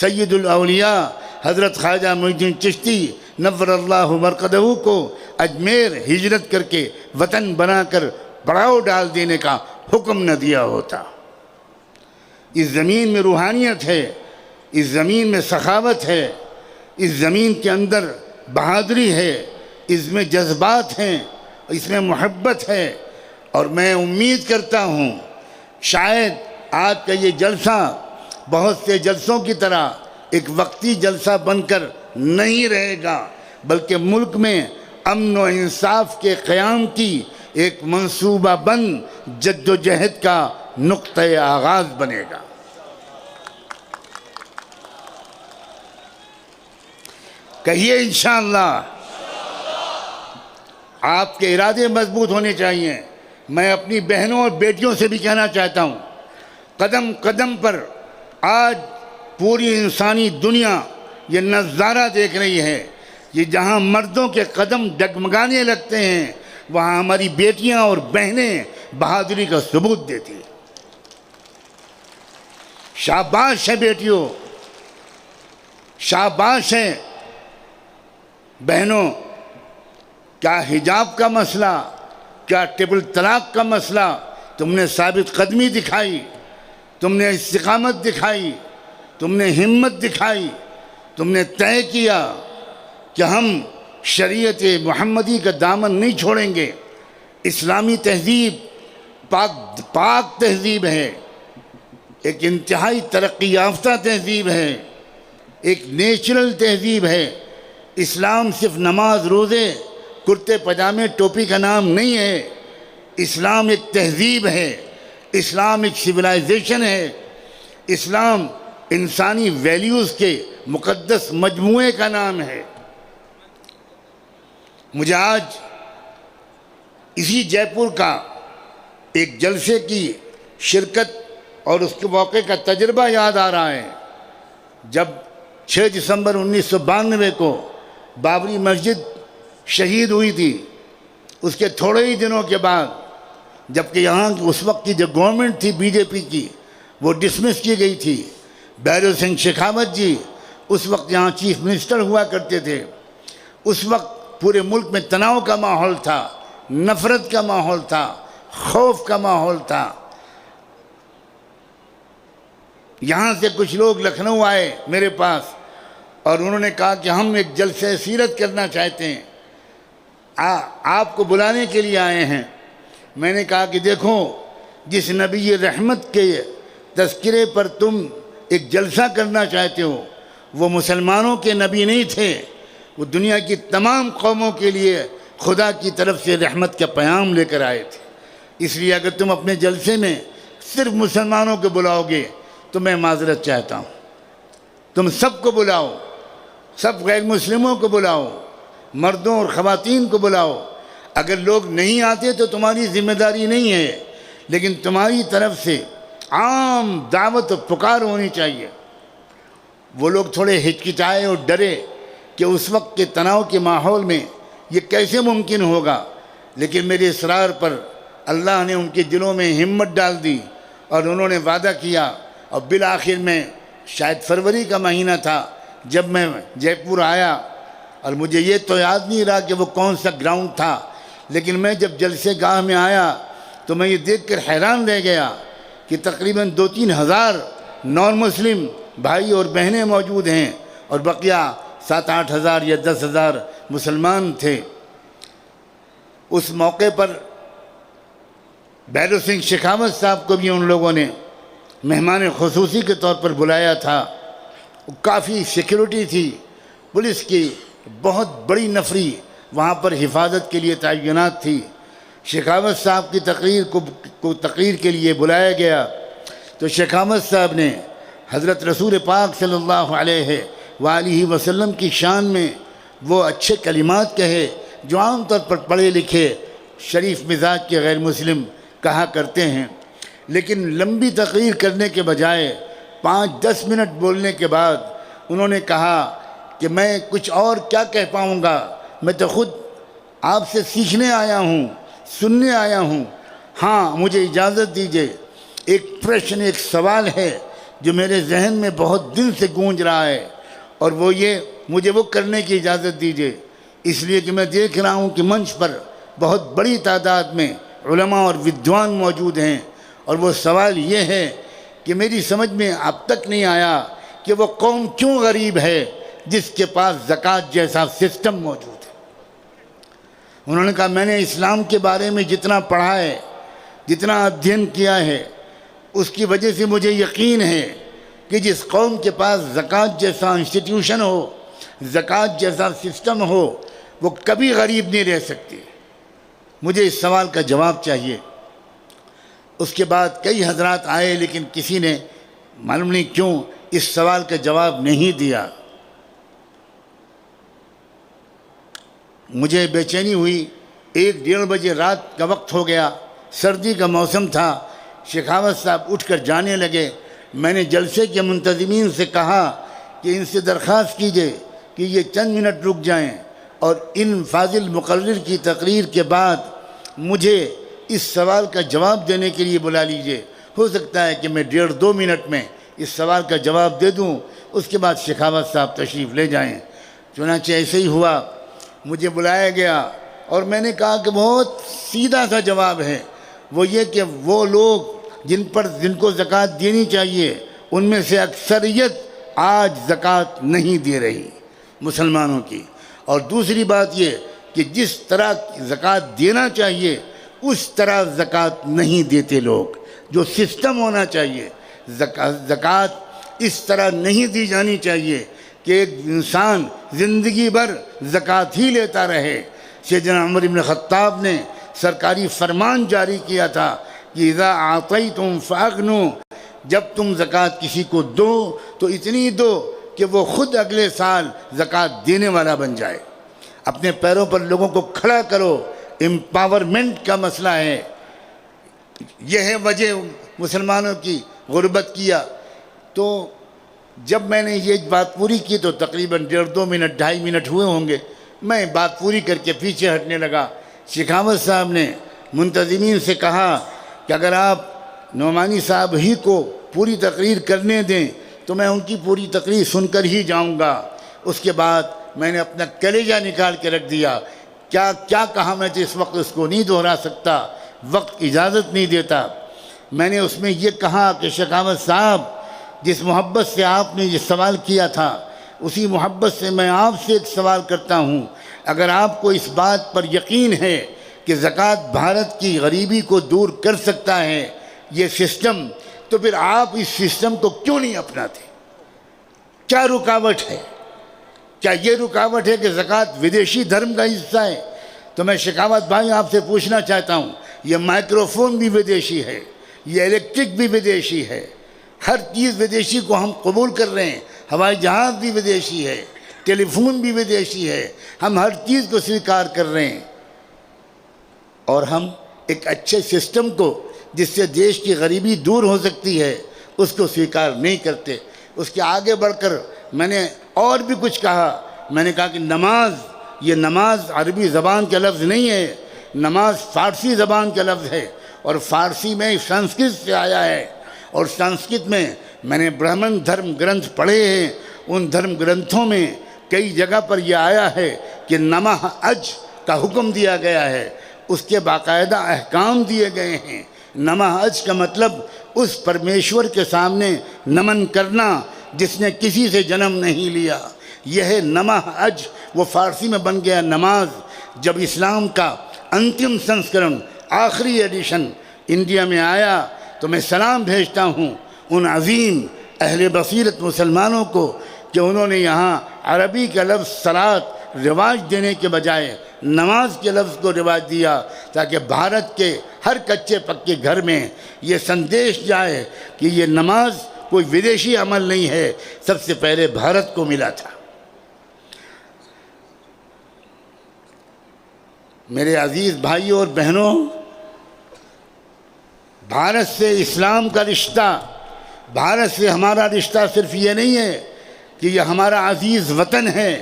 سید الاولیاء حضرت خواجہ معین الدین چشتی نور اللہ مرقدہ کو اجمیر ہجرت کر کے وطن بنا کر پڑاؤ ڈال دینے کا حکم نہ دیا ہوتا۔ اس زمین میں روحانیت ہے، اس زمین میں سخاوت ہے، اس زمین کے اندر بہادری ہے، اس میں جذبات ہیں، اس میں محبت ہے، اور میں امید کرتا ہوں شاید آج کا یہ جلسہ بہت سے جلسوں کی طرح ایک وقتی جلسہ بن کر نہیں رہے گا، بلکہ ملک میں امن و انصاف کے قیام کی ایک منصوبہ بند جد و جہد کا نقطۂ آغاز بنے گا۔ کہیے انشاءاللہ۔ آپ کے ارادے مضبوط ہونے چاہیے۔ میں اپنی بہنوں اور بیٹیوں سے بھی کہنا چاہتا ہوں، قدم قدم پر آج پوری انسانی دنیا یہ نظارہ دیکھ رہی ہے کہ جہاں مردوں کے قدم ڈگمگانے لگتے ہیں وہاں ہماری بیٹیاں اور بہنیں بہادری کا ثبوت دیتی ہیں۔ شاباش ہے بیٹیوں، شاباش ہے بہنوں۔ کیا حجاب کا مسئلہ، کیا ٹرپل طلاق کا مسئلہ، تم نے ثابت قدمی دکھائی، تم نے استقامت دکھائی، تم نے ہمت دکھائی، تم نے طے کیا کہ ہم شریعت محمدی کا دامن نہیں چھوڑیں گے۔ اسلامی تہذیب پاک تہذیب ہے، ایک انتہائی ترقی یافتہ تہذیب ہے، ایک نیچرل تہذیب ہے۔ اسلام صرف نماز روزے کرتے پجامے ٹوپی کا نام نہیں ہے، اسلام ایک تہذیب ہے، اسلام ایک سویلائزیشن ہے، اسلام انسانی ویلیوز کے مقدس مجموعے کا نام ہے۔ مجھے آج اسی جے پور کا ایک جلسے کی شرکت اور اس کے موقع کا تجربہ یاد آ رہا ہے۔ جب 6 دسمبر 1992 کو بابری مسجد شہید ہوئی تھی، اس کے تھوڑے ہی دنوں کے بعد جبکہ یہاں اس وقت کی جو گورنمنٹ تھی بی جے پی کی وہ ڈسمس کی گئی تھی، بھیرو سنگھ شیخاوت جی اس وقت یہاں چیف منسٹر ہوا کرتے تھے۔ اس وقت پورے ملک میں تناؤ کا ماحول تھا، نفرت کا ماحول تھا، خوف کا ماحول تھا۔ یہاں سے کچھ لوگ لکھنؤ آئے میرے پاس اور انہوں نے کہا کہ ہم ایک جلسہ سیرت کرنا چاہتے ہیں، آپ کو بلانے کے لیے آئے ہیں۔ میں نے کہا کہ دیکھو، جس نبی رحمت کے تذکرے پر تم ایک جلسہ کرنا چاہتے ہو وہ مسلمانوں کے نبی نہیں تھے، وہ دنیا کی تمام قوموں کے لیے خدا کی طرف سے رحمت کا پیام لے کر آئے تھے۔ اس لیے اگر تم اپنے جلسے میں صرف مسلمانوں کو بلاؤ گے تو میں معذرت چاہتا ہوں، تم سب کو بلاؤ، سب غیر مسلموں کو بلاؤ، مردوں اور خواتین کو بلاؤ۔ اگر لوگ نہیں آتے تو تمہاری ذمہ داری نہیں ہے، لیکن تمہاری طرف سے عام دعوت و پکار ہونی چاہیے۔ وہ لوگ تھوڑے ہچکچائے اور ڈرے کہ اس وقت کے تناؤ کے ماحول میں یہ کیسے ممکن ہوگا، لیکن میرے اصرار پر اللہ نے ان کے دلوں میں ہمت ڈال دی اور انہوں نے وعدہ کیا، اور بالآخر میں شاید فروری کا مہینہ تھا جب میں جے پور آیا، اور مجھے یہ تو یاد نہیں رہا کہ وہ کون سا گراؤنڈ تھا، لیکن میں جب جلسے گاہ میں آیا تو میں یہ دیکھ کر حیران رہ گیا کہ تقریباً 2-3 ہزار نان مسلم بھائی اور بہنیں موجود ہیں اور بقیہ 7-8 ہزار یا 10 ہزار مسلمان تھے۔ اس موقع پر بھیرو سنگھ شیخاوت صاحب کو بھی ان لوگوں نے مہمان خصوصی کے طور پر بلایا تھا۔ کافی سیکیورٹی تھی، پولیس کی بہت بڑی نفری وہاں پر حفاظت کے لیے تعینات تھی۔ شیخاوت صاحب کی تقریر کے لیے بلایا گیا تو شیخاوت صاحب نے حضرت رسول پاک صلی اللہ علیہ وآلہ وسلم کی شان میں وہ اچھے کلمات کہے جو عام طور پر پڑھے لکھے شریف مزاج کے غیر مسلم کہا کرتے ہیں، لیکن لمبی تقریر کرنے کے بجائے 5-10 منٹ بولنے کے بعد انہوں نے کہا کہ میں کچھ اور کیا کہہ پاؤں گا، میں تو خود آپ سے سیکھنے آیا ہوں، سننے آیا ہوں۔ ہاں مجھے اجازت دیجیے، ایک پرشن، ایک سوال ہے جو میرے ذہن میں بہت دن سے گونج رہا ہے، اور وہ یہ مجھے وہ کرنے کی اجازت دیجیے، اس لیے کہ میں دیکھ رہا ہوں کہ منچ پر بہت بڑی تعداد میں علماء اور ودوان موجود ہیں، اور وہ سوال یہ ہے کہ میری سمجھ میں اب تک نہیں آیا کہ وہ قوم کیوں غریب ہے جس کے پاس زکوٰۃ جیسا سسٹم موجود ہے۔ انہوں نے کہا میں نے اسلام کے بارے میں جتنا پڑھا ہے، جتنا ادھین کیا ہے، اس کی وجہ سے مجھے یقین ہے کہ جس قوم کے پاس زکوٰۃ جیسا انسٹیٹیوشن ہو، زکوٰۃ جیسا سسٹم ہو، وہ کبھی غریب نہیں رہ سکتی۔ مجھے اس سوال کا جواب چاہیے۔ اس کے بعد کئی حضرات آئے لیکن کسی نے معلوم نہیں کیوں اس سوال کا جواب نہیں دیا۔ مجھے بے چینی ہوئی، 1-1:30 بجے رات کا وقت ہو گیا، سردی کا موسم تھا، شیخاوت صاحب اٹھ کر جانے لگے۔ میں نے جلسے کے منتظمین سے کہا کہ ان سے درخواست کیجئے کہ یہ چند منٹ رک جائیں اور ان فاضل مقرر کی تقریر کے بعد مجھے اس سوال کا جواب دینے کے لیے بلا لیجئے۔ ہو سکتا ہے کہ میں 1.5-2 منٹ میں اس سوال کا جواب دے دوں، اس کے بعد شیخاوت صاحب تشریف لے جائیں۔ چنانچہ ایسے ہی ہوا، مجھے بلایا گیا اور میں نے کہا کہ بہت سیدھا سا جواب ہے، وہ یہ کہ وہ لوگ جن کو زکوٰۃ دینی چاہیے ان میں سے اکثریت آج زکوٰۃ نہیں دے رہی مسلمانوں کی، اور دوسری بات یہ کہ جس طرح زکوٰۃ دینا چاہیے اس طرح زکوٰۃ نہیں دیتے لوگ۔ جو سسٹم ہونا چاہیے، زکوٰۃ اس طرح نہیں دی جانی چاہیے کہ ایک انسان زندگی بھر زکوٰۃ ہی لیتا رہے۔ سیدنا عمر بن خطاب نے سرکاری فرمان جاری کیا تھا کہ اذا اعطیتم فاغنوا، جب تم زکوٰۃ کسی کو دو تو اتنی دو کہ وہ خود اگلے سال زکوٰۃ دینے والا بن جائے۔ اپنے پیروں پر لوگوں کو کھڑا کرو، امپاورمنٹ کا مسئلہ ہے۔ یہ ہے وجہ مسلمانوں کی غربت کیا۔ تو جب میں نے یہ بات پوری کی تو تقریباً 1.5-2 منٹ 2.5 منٹ ہوئے ہوں گے، میں بات پوری کر کے پیچھے ہٹنے لگا۔ شیخاوت صاحب نے منتظمین سے کہا کہ اگر آپ نعمانی صاحب ہی کو پوری تقریر کرنے دیں تو میں ان کی پوری تقریر سن کر ہی جاؤں گا۔ اس کے بعد میں نے اپنا کلیجہ نکال کے رکھ دیا، کیا کہا میں تو اس وقت اس کو نہیں دہرا سکتا، وقت اجازت نہیں دیتا۔ میں نے اس میں یہ کہا کہ شیخاوت صاحب، جس محبت سے آپ نے یہ سوال کیا تھا اسی محبت سے میں آپ سے ایک سوال کرتا ہوں، اگر آپ کو اس بات پر یقین ہے کہ زکوٰۃ بھارت کی غریبی کو دور کر سکتا ہے یہ سسٹم، تو پھر آپ اس سسٹم کو کیوں نہیں اپناتے؟ کیا رکاوٹ ہے؟ کیا یہ رکاوٹ ہے کہ زکوٰۃ ودیشی دھرم کا حصہ ہے؟ تو میں شیخاوت بھائی آپ سے پوچھنا چاہتا ہوں، یہ مائکروفون بھی ودیشی ہے، یہ الیکٹرک بھی ودیشی ہے، ہر چیز ودیشی کو ہم قبول کر رہے ہیں، ہوائی جہاز بھی ودیشی ہے، ٹیلی فون بھی ودیشی ہے، ہم ہر چیز کو سویکار کر رہے ہیں، اور ہم ایک اچھے سسٹم کو جس سے دیش کی غریبی دور ہو سکتی ہے اس کو سویکار نہیں کرتے۔ اس کے آگے بڑھ کر میں نے اور بھی کچھ کہا۔ میں نے کہا کہ نماز، یہ نماز عربی زبان کا لفظ نہیں ہے، نماز فارسی زبان کا لفظ ہے، اور فارسی میں سنسکرت سے آیا ہے، اور سنسکرت میں نے برہمن دھرم گرنتھ پڑھے ہیں، ان دھرم گرنتھوں میں کئی جگہ پر یہ آیا ہے کہ نمہ اج کا حکم دیا گیا ہے، اس کے باقاعدہ احکام دیے گئے ہیں۔ نمہ اج کا مطلب اس پرمیشور کے سامنے نمن کرنا جس نے کسی سے جنم نہیں لیا، یہ ہے نمہ اج۔ وہ فارسی میں بن گیا نماز۔ جب اسلام کا انتم سنسکرن، آخری ایڈیشن انڈیا میں آیا تو میں سلام بھیجتا ہوں ان عظیم اہل بصیرت مسلمانوں کو کہ انہوں نے یہاں عربی کا لفظ صلاۃ رواج دینے کے بجائے نماز کے لفظ کو رواج دیا، تاکہ بھارت کے ہر کچے پکے گھر میں یہ سندیش جائے کہ یہ نماز کوئی ودیشی عمل نہیں ہے، سب سے پہلے بھارت کو ملا تھا۔ میرے عزیز بھائیوں اور بہنوں، بھارت سے اسلام کا رشتہ، بھارت سے ہمارا رشتہ صرف یہ نہیں ہے کہ یہ ہمارا عزیز وطن ہے،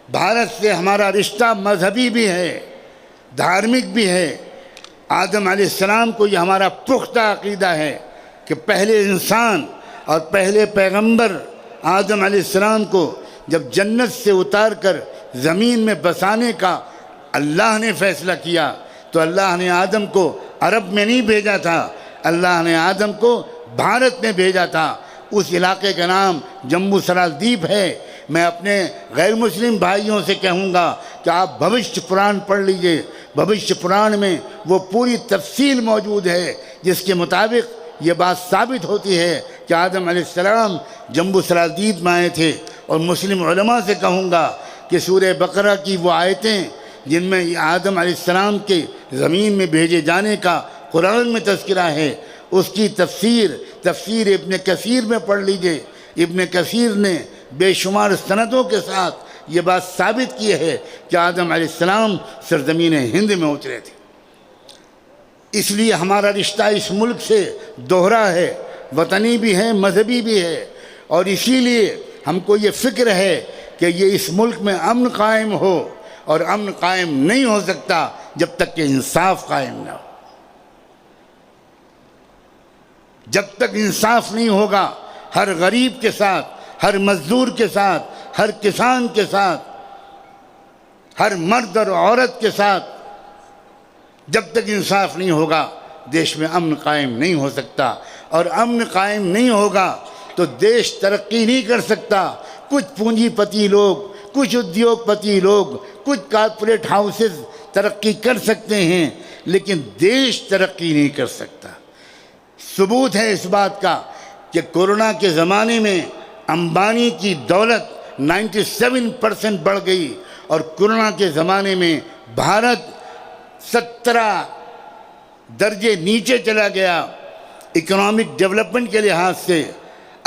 بھارت سے ہمارا رشتہ مذہبی بھی ہے، دھارمک بھی ہے۔ آدم علیہ السلام کو یہ ہمارا پختہ عقیدہ ہے کہ پہلے انسان اور پہلے پیغمبر آدم علیہ السلام کو جب جنت سے اتار کر زمین میں بسانے کا اللہ نے فیصلہ کیا تو اللہ نے آدم کو عرب میں نہیں بھیجا تھا، اللہ نے آدم کو بھارت میں بھیجا تھا۔ اس علاقے کا نام جمبو سرالدیپ ہے۔ میں اپنے غیر مسلم بھائیوں سے کہوں گا کہ آپ بھوشیہ پران پڑھ لیجئے، بھوشیہ پران میں وہ پوری تفصیل موجود ہے جس کے مطابق یہ بات ثابت ہوتی ہے کہ آدم علیہ السلام جمبو سرالدیپ میں آئے تھے۔ اور مسلم علماء سے کہوں گا کہ سورہ بقرہ کی وہ آیتیں جن میں آدم علیہ السلام کے زمین میں بھیجے جانے کا قرآن میں تذکرہ ہے، اس کی تفسیر ابن کثیر میں پڑھ لیجئے۔ ابن کثیر نے بے شمار سندوں کے ساتھ یہ بات ثابت کی ہے کہ آدم علیہ السلام سرزمین ہند میں اترے تھے۔ اس لیے ہمارا رشتہ اس ملک سے دوہرا ہے، وطنی بھی ہے، مذہبی بھی ہے، اور اسی لیے ہم کو یہ فکر ہے کہ یہ اس ملک میں امن قائم ہو، اور امن قائم نہیں ہو سکتا جب تک کہ انصاف قائم نہ ہو۔ جب تک انصاف نہیں ہوگا، ہر غریب کے ساتھ، ہر مزدور کے ساتھ، ہر کسان کے ساتھ، ہر مرد اور عورت کے ساتھ جب تک انصاف نہیں ہوگا، دیش میں امن قائم نہیں ہو سکتا، اور امن قائم نہیں ہوگا تو دیش ترقی نہیں کر سکتا۔ کچھ پونجی پتی لوگ، کچھ ادیوگ پتی لوگ، کچھ کارپوریٹ ہاؤسز ترقی کر سکتے ہیں، لیکن دیش ترقی نہیں کر سکتا۔ ثبوت ہے اس بات کا کہ کورونا کے زمانے میں امبانی کی دولت 97% بڑھ گئی، اور کورونا کے زمانے میں بھارت 17 درجے نیچے چلا گیا اکنامک ڈیولپمنٹ کے لحاظ سے۔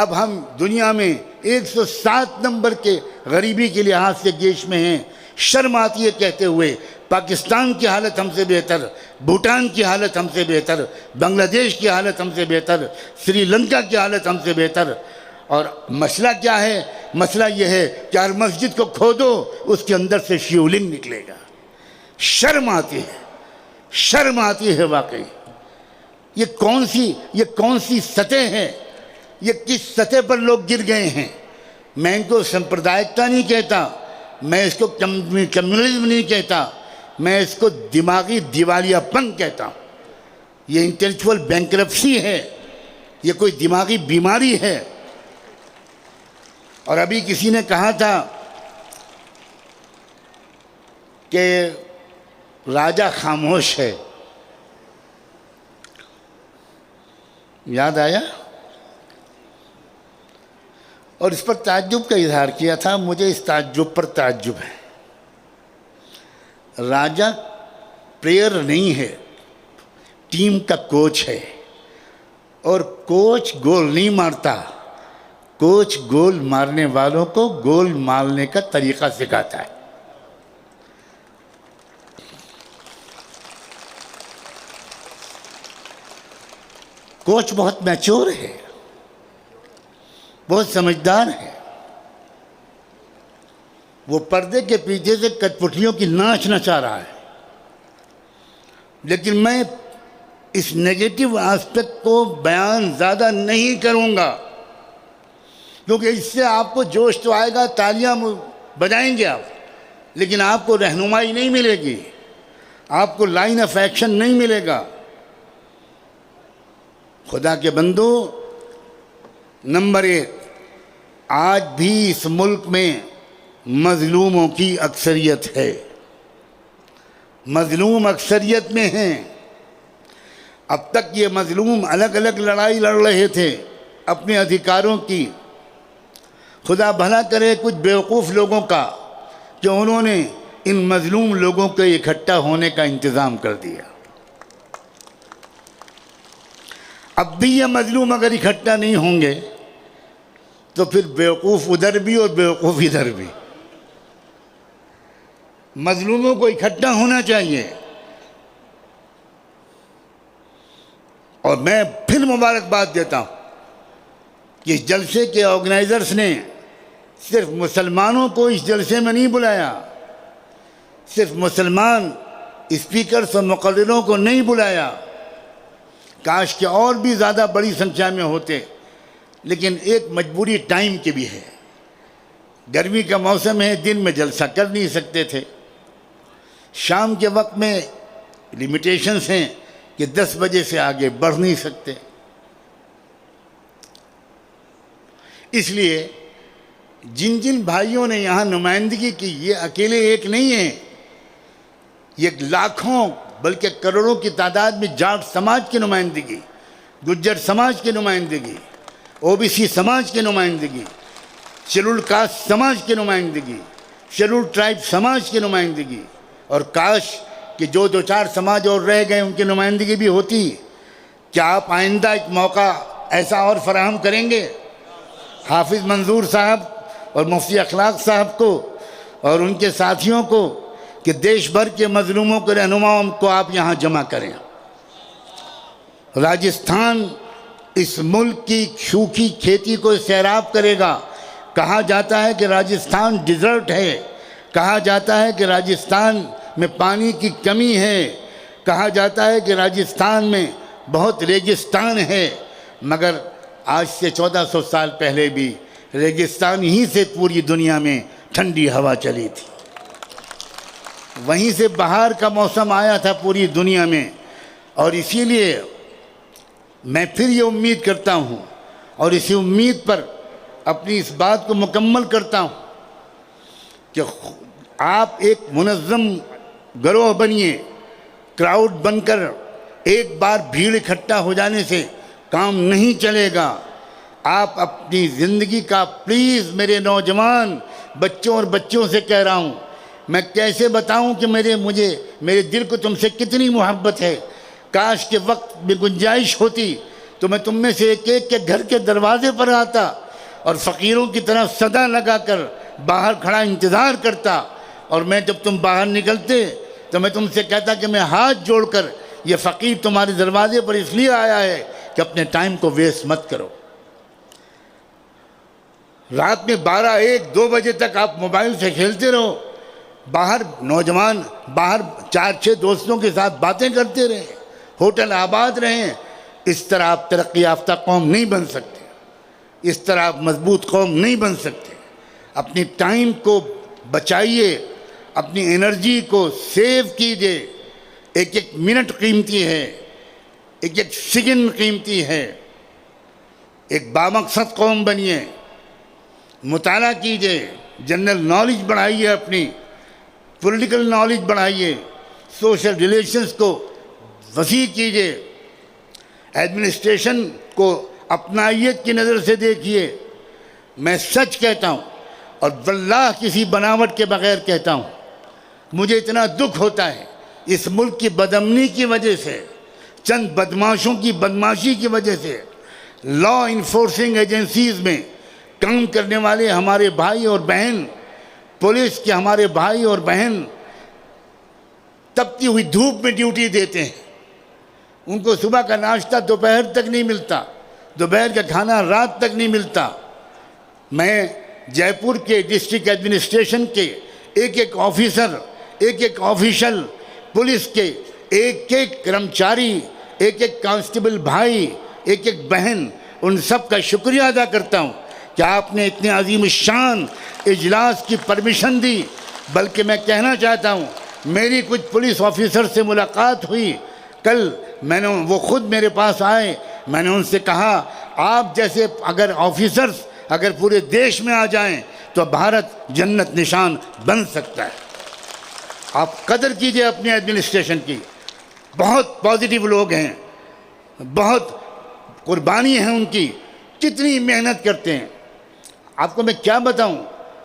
اب ہم دنیا میں 107 نمبر کے غریبی کے لحاظ سے دیش میں ہیں۔ شرم آتی ہے کہتے ہوئے پاکستان کی حالت ہم سے بہتر، بھوٹان کی حالت ہم سے بہتر، بنگلہ دیش کی حالت ہم سے بہتر، سری لنکا کی حالت ہم سے بہتر۔ اور مسئلہ کیا ہے؟ مسئلہ یہ ہے کہ ہر مسجد کو کھودو، اس کے اندر سے شیولنگ نکلے گا۔ شرم آتی ہے، شرم آتی ہے واقعی۔ یہ کون سی سطح ہے؟ یہ کس سطح پر لوگ گر گئے ہیں؟ میں ان کو سمپردائکتا نہیں کہتا، میں اس کو کمیونزم نہیں کہتا، میں اس کو دماغی دیوالیہ پن کہتا ہوں۔ یہ انٹلیکچوئل بینکرپسی ہے، یہ کوئی دماغی بیماری ہے۔ اور ابھی کسی نے کہا تھا کہ راجہ خاموش ہے، یاد آیا؟ اور اس پر تعجب کا اظہار کیا تھا۔ مجھے اس تعجب پر تعجب ہے۔ راجہ پلیئر نہیں ہے، ٹیم کا کوچ ہے، اور کوچ گول نہیں مارتا، کوچ گول مارنے والوں کو گول مارنے کا طریقہ سکھاتا ہے۔ کوچ بہت میچور ہے، بہت سمجھدار ہے۔ وہ پردے کے پیچھے سے کٹپٹلیوں کی ناچ نچا رہا ہے، لیکن میں اس نیگیٹو آسپیکٹ کو بیان زیادہ نہیں کروں گا، کیونکہ اس سے آپ کو جوش تو آئے گا، تالیاں بجائیں گے آپ، لیکن آپ کو رہنمائی نہیں ملے گی، آپ کو لائن آف ایکشن نہیں ملے گا۔ خدا کے بندو، نمبر 1، آج بھی اس ملک میں مظلوموں کی اکثریت ہے، مظلوم اکثریت میں ہیں۔ اب تک یہ مظلوم الگ الگ لڑائی لڑ رہے تھے اپنے ادھیکاروں کی۔ خدا بھلا کرے کچھ بیوقوف لوگوں کا کہ انہوں نے ان مظلوم لوگوں کے اکٹھا ہونے کا انتظام کر دیا۔ اب بھی یہ مظلوم اگر اکٹھا نہیں ہوں گے تو پھر بیوقوف ادھر بھی اور بیوقوف ادھر بھی۔ مظلوموں کو اکٹھا ہونا چاہیے۔ اور میں پھر مبارکباد دیتا ہوں کہ اس جلسے کے آرگنائزرز نے صرف مسلمانوں کو اس جلسے میں نہیں بلایا، صرف مسلمان اسپیکرز اور مقرروں کو نہیں بلایا، کاش کہ اور بھی زیادہ بڑی سنکھیا میں ہوتے، لیکن ایک مجبوری ٹائم کی بھی ہے۔ گرمی کا موسم ہے، دن میں جلسہ کر نہیں سکتے تھے، شام کے وقت میں لیمیٹیشنز ہیں کہ 10 بجے سے آگے بڑھ نہیں سکتے۔ اس لیے جن بھائیوں نے یہاں نمائندگی کی، یہ اکیلے ایک نہیں ہیں، یہ لاکھوں بلکہ کروڑوں کی تعداد میں جاٹ سماج کی نمائندگی، گجر سماج کی نمائندگی، OBC سماج کی نمائندگی، شیڈول کاسٹ سماج کی نمائندگی، شیڈول ٹرائب سماج کی نمائندگی، اور کاش کہ جو دو چار سماج اور رہ گئے ان کی نمائندگی بھی ہوتی. کیا آپ آئندہ ایک موقع ایسا اور فراہم کریں گے حافظ منظور صاحب اور مفتی اخلاق صاحب کو اور ان کے ساتھیوں کو کہ دیش بھر کے مظلوموں کے رہنماؤں کو آپ یہاں جمع کریں؟ راجستھان اس ملک کی سوکھی کھیتی کو سیراب کرے گا. کہا جاتا ہے کہ راجستھان ڈیزرٹ ہے، کہا جاتا ہے کہ راجستھان میں پانی کی کمی ہے، کہا جاتا ہے کہ راجستھان میں بہت ریگستان ہے، مگر آج سے 1400 سال پہلے بھی ریگستان ہی سے پوری دنیا میں ٹھنڈی ہوا چلی تھی. وہیں سے بہار کا موسم آیا تھا پوری دنیا میں. اور اسی لیے میں پھر یہ امید کرتا ہوں اور اسی امید پر اپنی اس بات کو مکمل کرتا ہوں کہ آپ ایک منظم گروہ بنیے. کراؤڈ بن کر ایک بار بھیڑ اکٹھا ہو جانے سے کام نہیں چلے گا. آپ اپنی زندگی کا پلیز میرے نوجوان بچوں اور بچوں سے کہہ رہا ہوں، میں کیسے بتاؤں کہ میرے دل کو تم سے کتنی محبت ہے. کاش کے وقت میں گنجائش ہوتی تو میں تم میں سے ایک ایک کے گھر کے دروازے پر آتا اور فقیروں کی طرح صدا لگا کر باہر کھڑا انتظار کرتا. اور میں جب تم باہر نکلتے تو میں تم سے کہتا کہ میں ہاتھ جوڑ کر یہ فقیر تمہارے دروازے پر اس لیے آیا ہے کہ اپنے ٹائم کو ویسٹ مت کرو. رات میں 12 1 2 بجے تک آپ موبائل سے کھیلتے رہو، باہر نوجوان باہر 4 6 دوستوں کے ساتھ باتیں کرتے رہیں، ہوٹل آباد رہیں. اس طرح آپ ترقی یافتہ قوم نہیں بن سکتے، اس طرح آپ مضبوط قوم نہیں بن سکتے. اپنی ٹائم کو بچائیے، اپنی انرجی کو سیو کیجئے. ایک ایک منٹ قیمتی ہے، ایک ایک سیکنڈ قیمتی ہے. ایک بامقصد قوم بنیے، مطالعہ کیجئے، جنرل نالج بڑھائیے، اپنی پولیٹیکل نالج بڑھائیے، سوشل ریلیشنز کو وسیع کیجئے، ایڈمنسٹریشن کو اپنائیت کی نظر سے دیکھیے. میں سچ کہتا ہوں اور واللہ کسی بناوٹ کے بغیر کہتا ہوں، مجھے اتنا دکھ ہوتا ہے اس ملک کی بدامنی کی وجہ سے، چند بدماشوں کی بدماشی کی وجہ سے. لا انفورسنگ ایجنسیز میں کام کرنے والے ہمارے بھائی اور بہن، پولیس کے ہمارے بھائی اور بہن تپتی ہوئی دھوپ میں ڈیوٹی دیتے ہیں. ان کو صبح کا ناشتہ دوپہر تک نہیں ملتا، دوپہر کا کھانا رات تک نہیں ملتا. میں جے پور کے ڈسٹرکٹ ایڈمنسٹریشن کے ایک ایک آفیسر، ایک ایک آفیشل، پولیس کے ایک ایک کرمچاری، ایک ایک کانسٹیبل بھائی، ایک ایک بہن، ان سب کا شکریہ ادا کرتا ہوں کہ آپ نے اتنے عظیم الشان اجلاس کی پرمیشن دی. بلکہ میں کہنا چاہتا ہوں، میری کچھ پولیس آفیسر سے ملاقات ہوئی کل، وہ خود میرے پاس آئے. میں نے ان سے کہا آپ جیسے اگر آفیسرز اگر پورے دیش میں آ جائیں تو بھارت جنت نشان بن سکتا ہے. آپ قدر کیجئے اپنی ایڈمنسٹریشن کی. بہت پازیٹیو لوگ ہیں، بہت قربانی ہے ان کی، کتنی محنت کرتے ہیں. آپ کو میں کیا بتاؤں،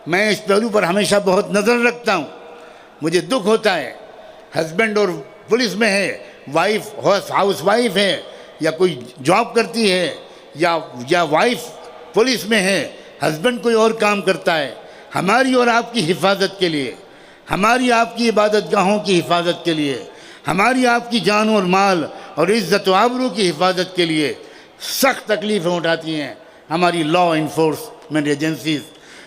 میں اس پہلو پر ہمیشہ بہت نظر رکھتا ہوں. مجھے دکھ ہوتا ہے، ہسبینڈ اور پولیس میں ہے، وائف ہاؤس وائف ہے یا کوئی جاب کرتی ہے، یا وائف پولیس میں ہے، ہسبینڈ کوئی اور کام کرتا ہے. ہماری اور آپ کی حفاظت کے لیے، ہماری آپ کی عبادت گاہوں کی حفاظت کے لیے، ہماری آپ کی جان اور مال اور عزت و آبرو کی حفاظت کے لیے سخت تکلیفیں اٹھاتی ہیں ہماری لا انفورسمنٹ ایجنسیز.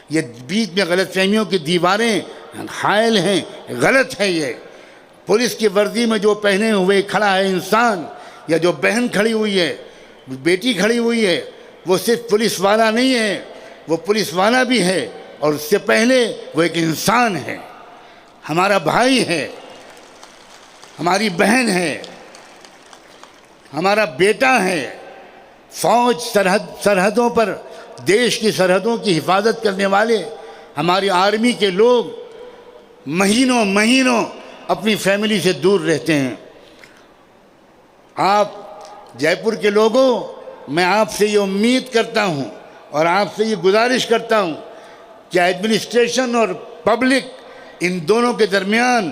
یہ بیچ میں غلط فہمیوں کی دیواریں حائل ہیں، غلط ہے. یہ پولیس کی وردی میں جو پہنے ہوئے کھڑا ہے انسان، یا جو بہن کھڑی ہوئی ہے، بیٹی کھڑی ہوئی ہے، وہ صرف پولیس والا نہیں ہے، وہ پولیس والا بھی ہے، اور اس سے پہلے وہ ایک انسان ہے، ہمارا بھائی ہے، ہماری بہن ہے، ہمارا بیٹا ہے. فوج سرحدوں پر دیش کی سرحدوں کی حفاظت کرنے والے ہماری آرمی کے لوگ مہینوں اپنی فیملی سے دور رہتے ہیں. آپ جے پور کے لوگوں، میں آپ سے یہ امید کرتا ہوں اور آپ سے یہ گزارش کرتا ہوں کہ ایڈمنسٹریشن اور پبلک ان دونوں کے درمیان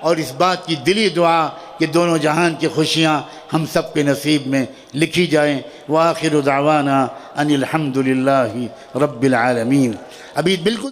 اور اس بات کی دلی دعا کہ دونوں جہان کی خوشیاں ہم سب کے نصیب میں لکھی جائیں. وآخر دعوانا ان الحمد للہ رب العالمین. ابھی بالکل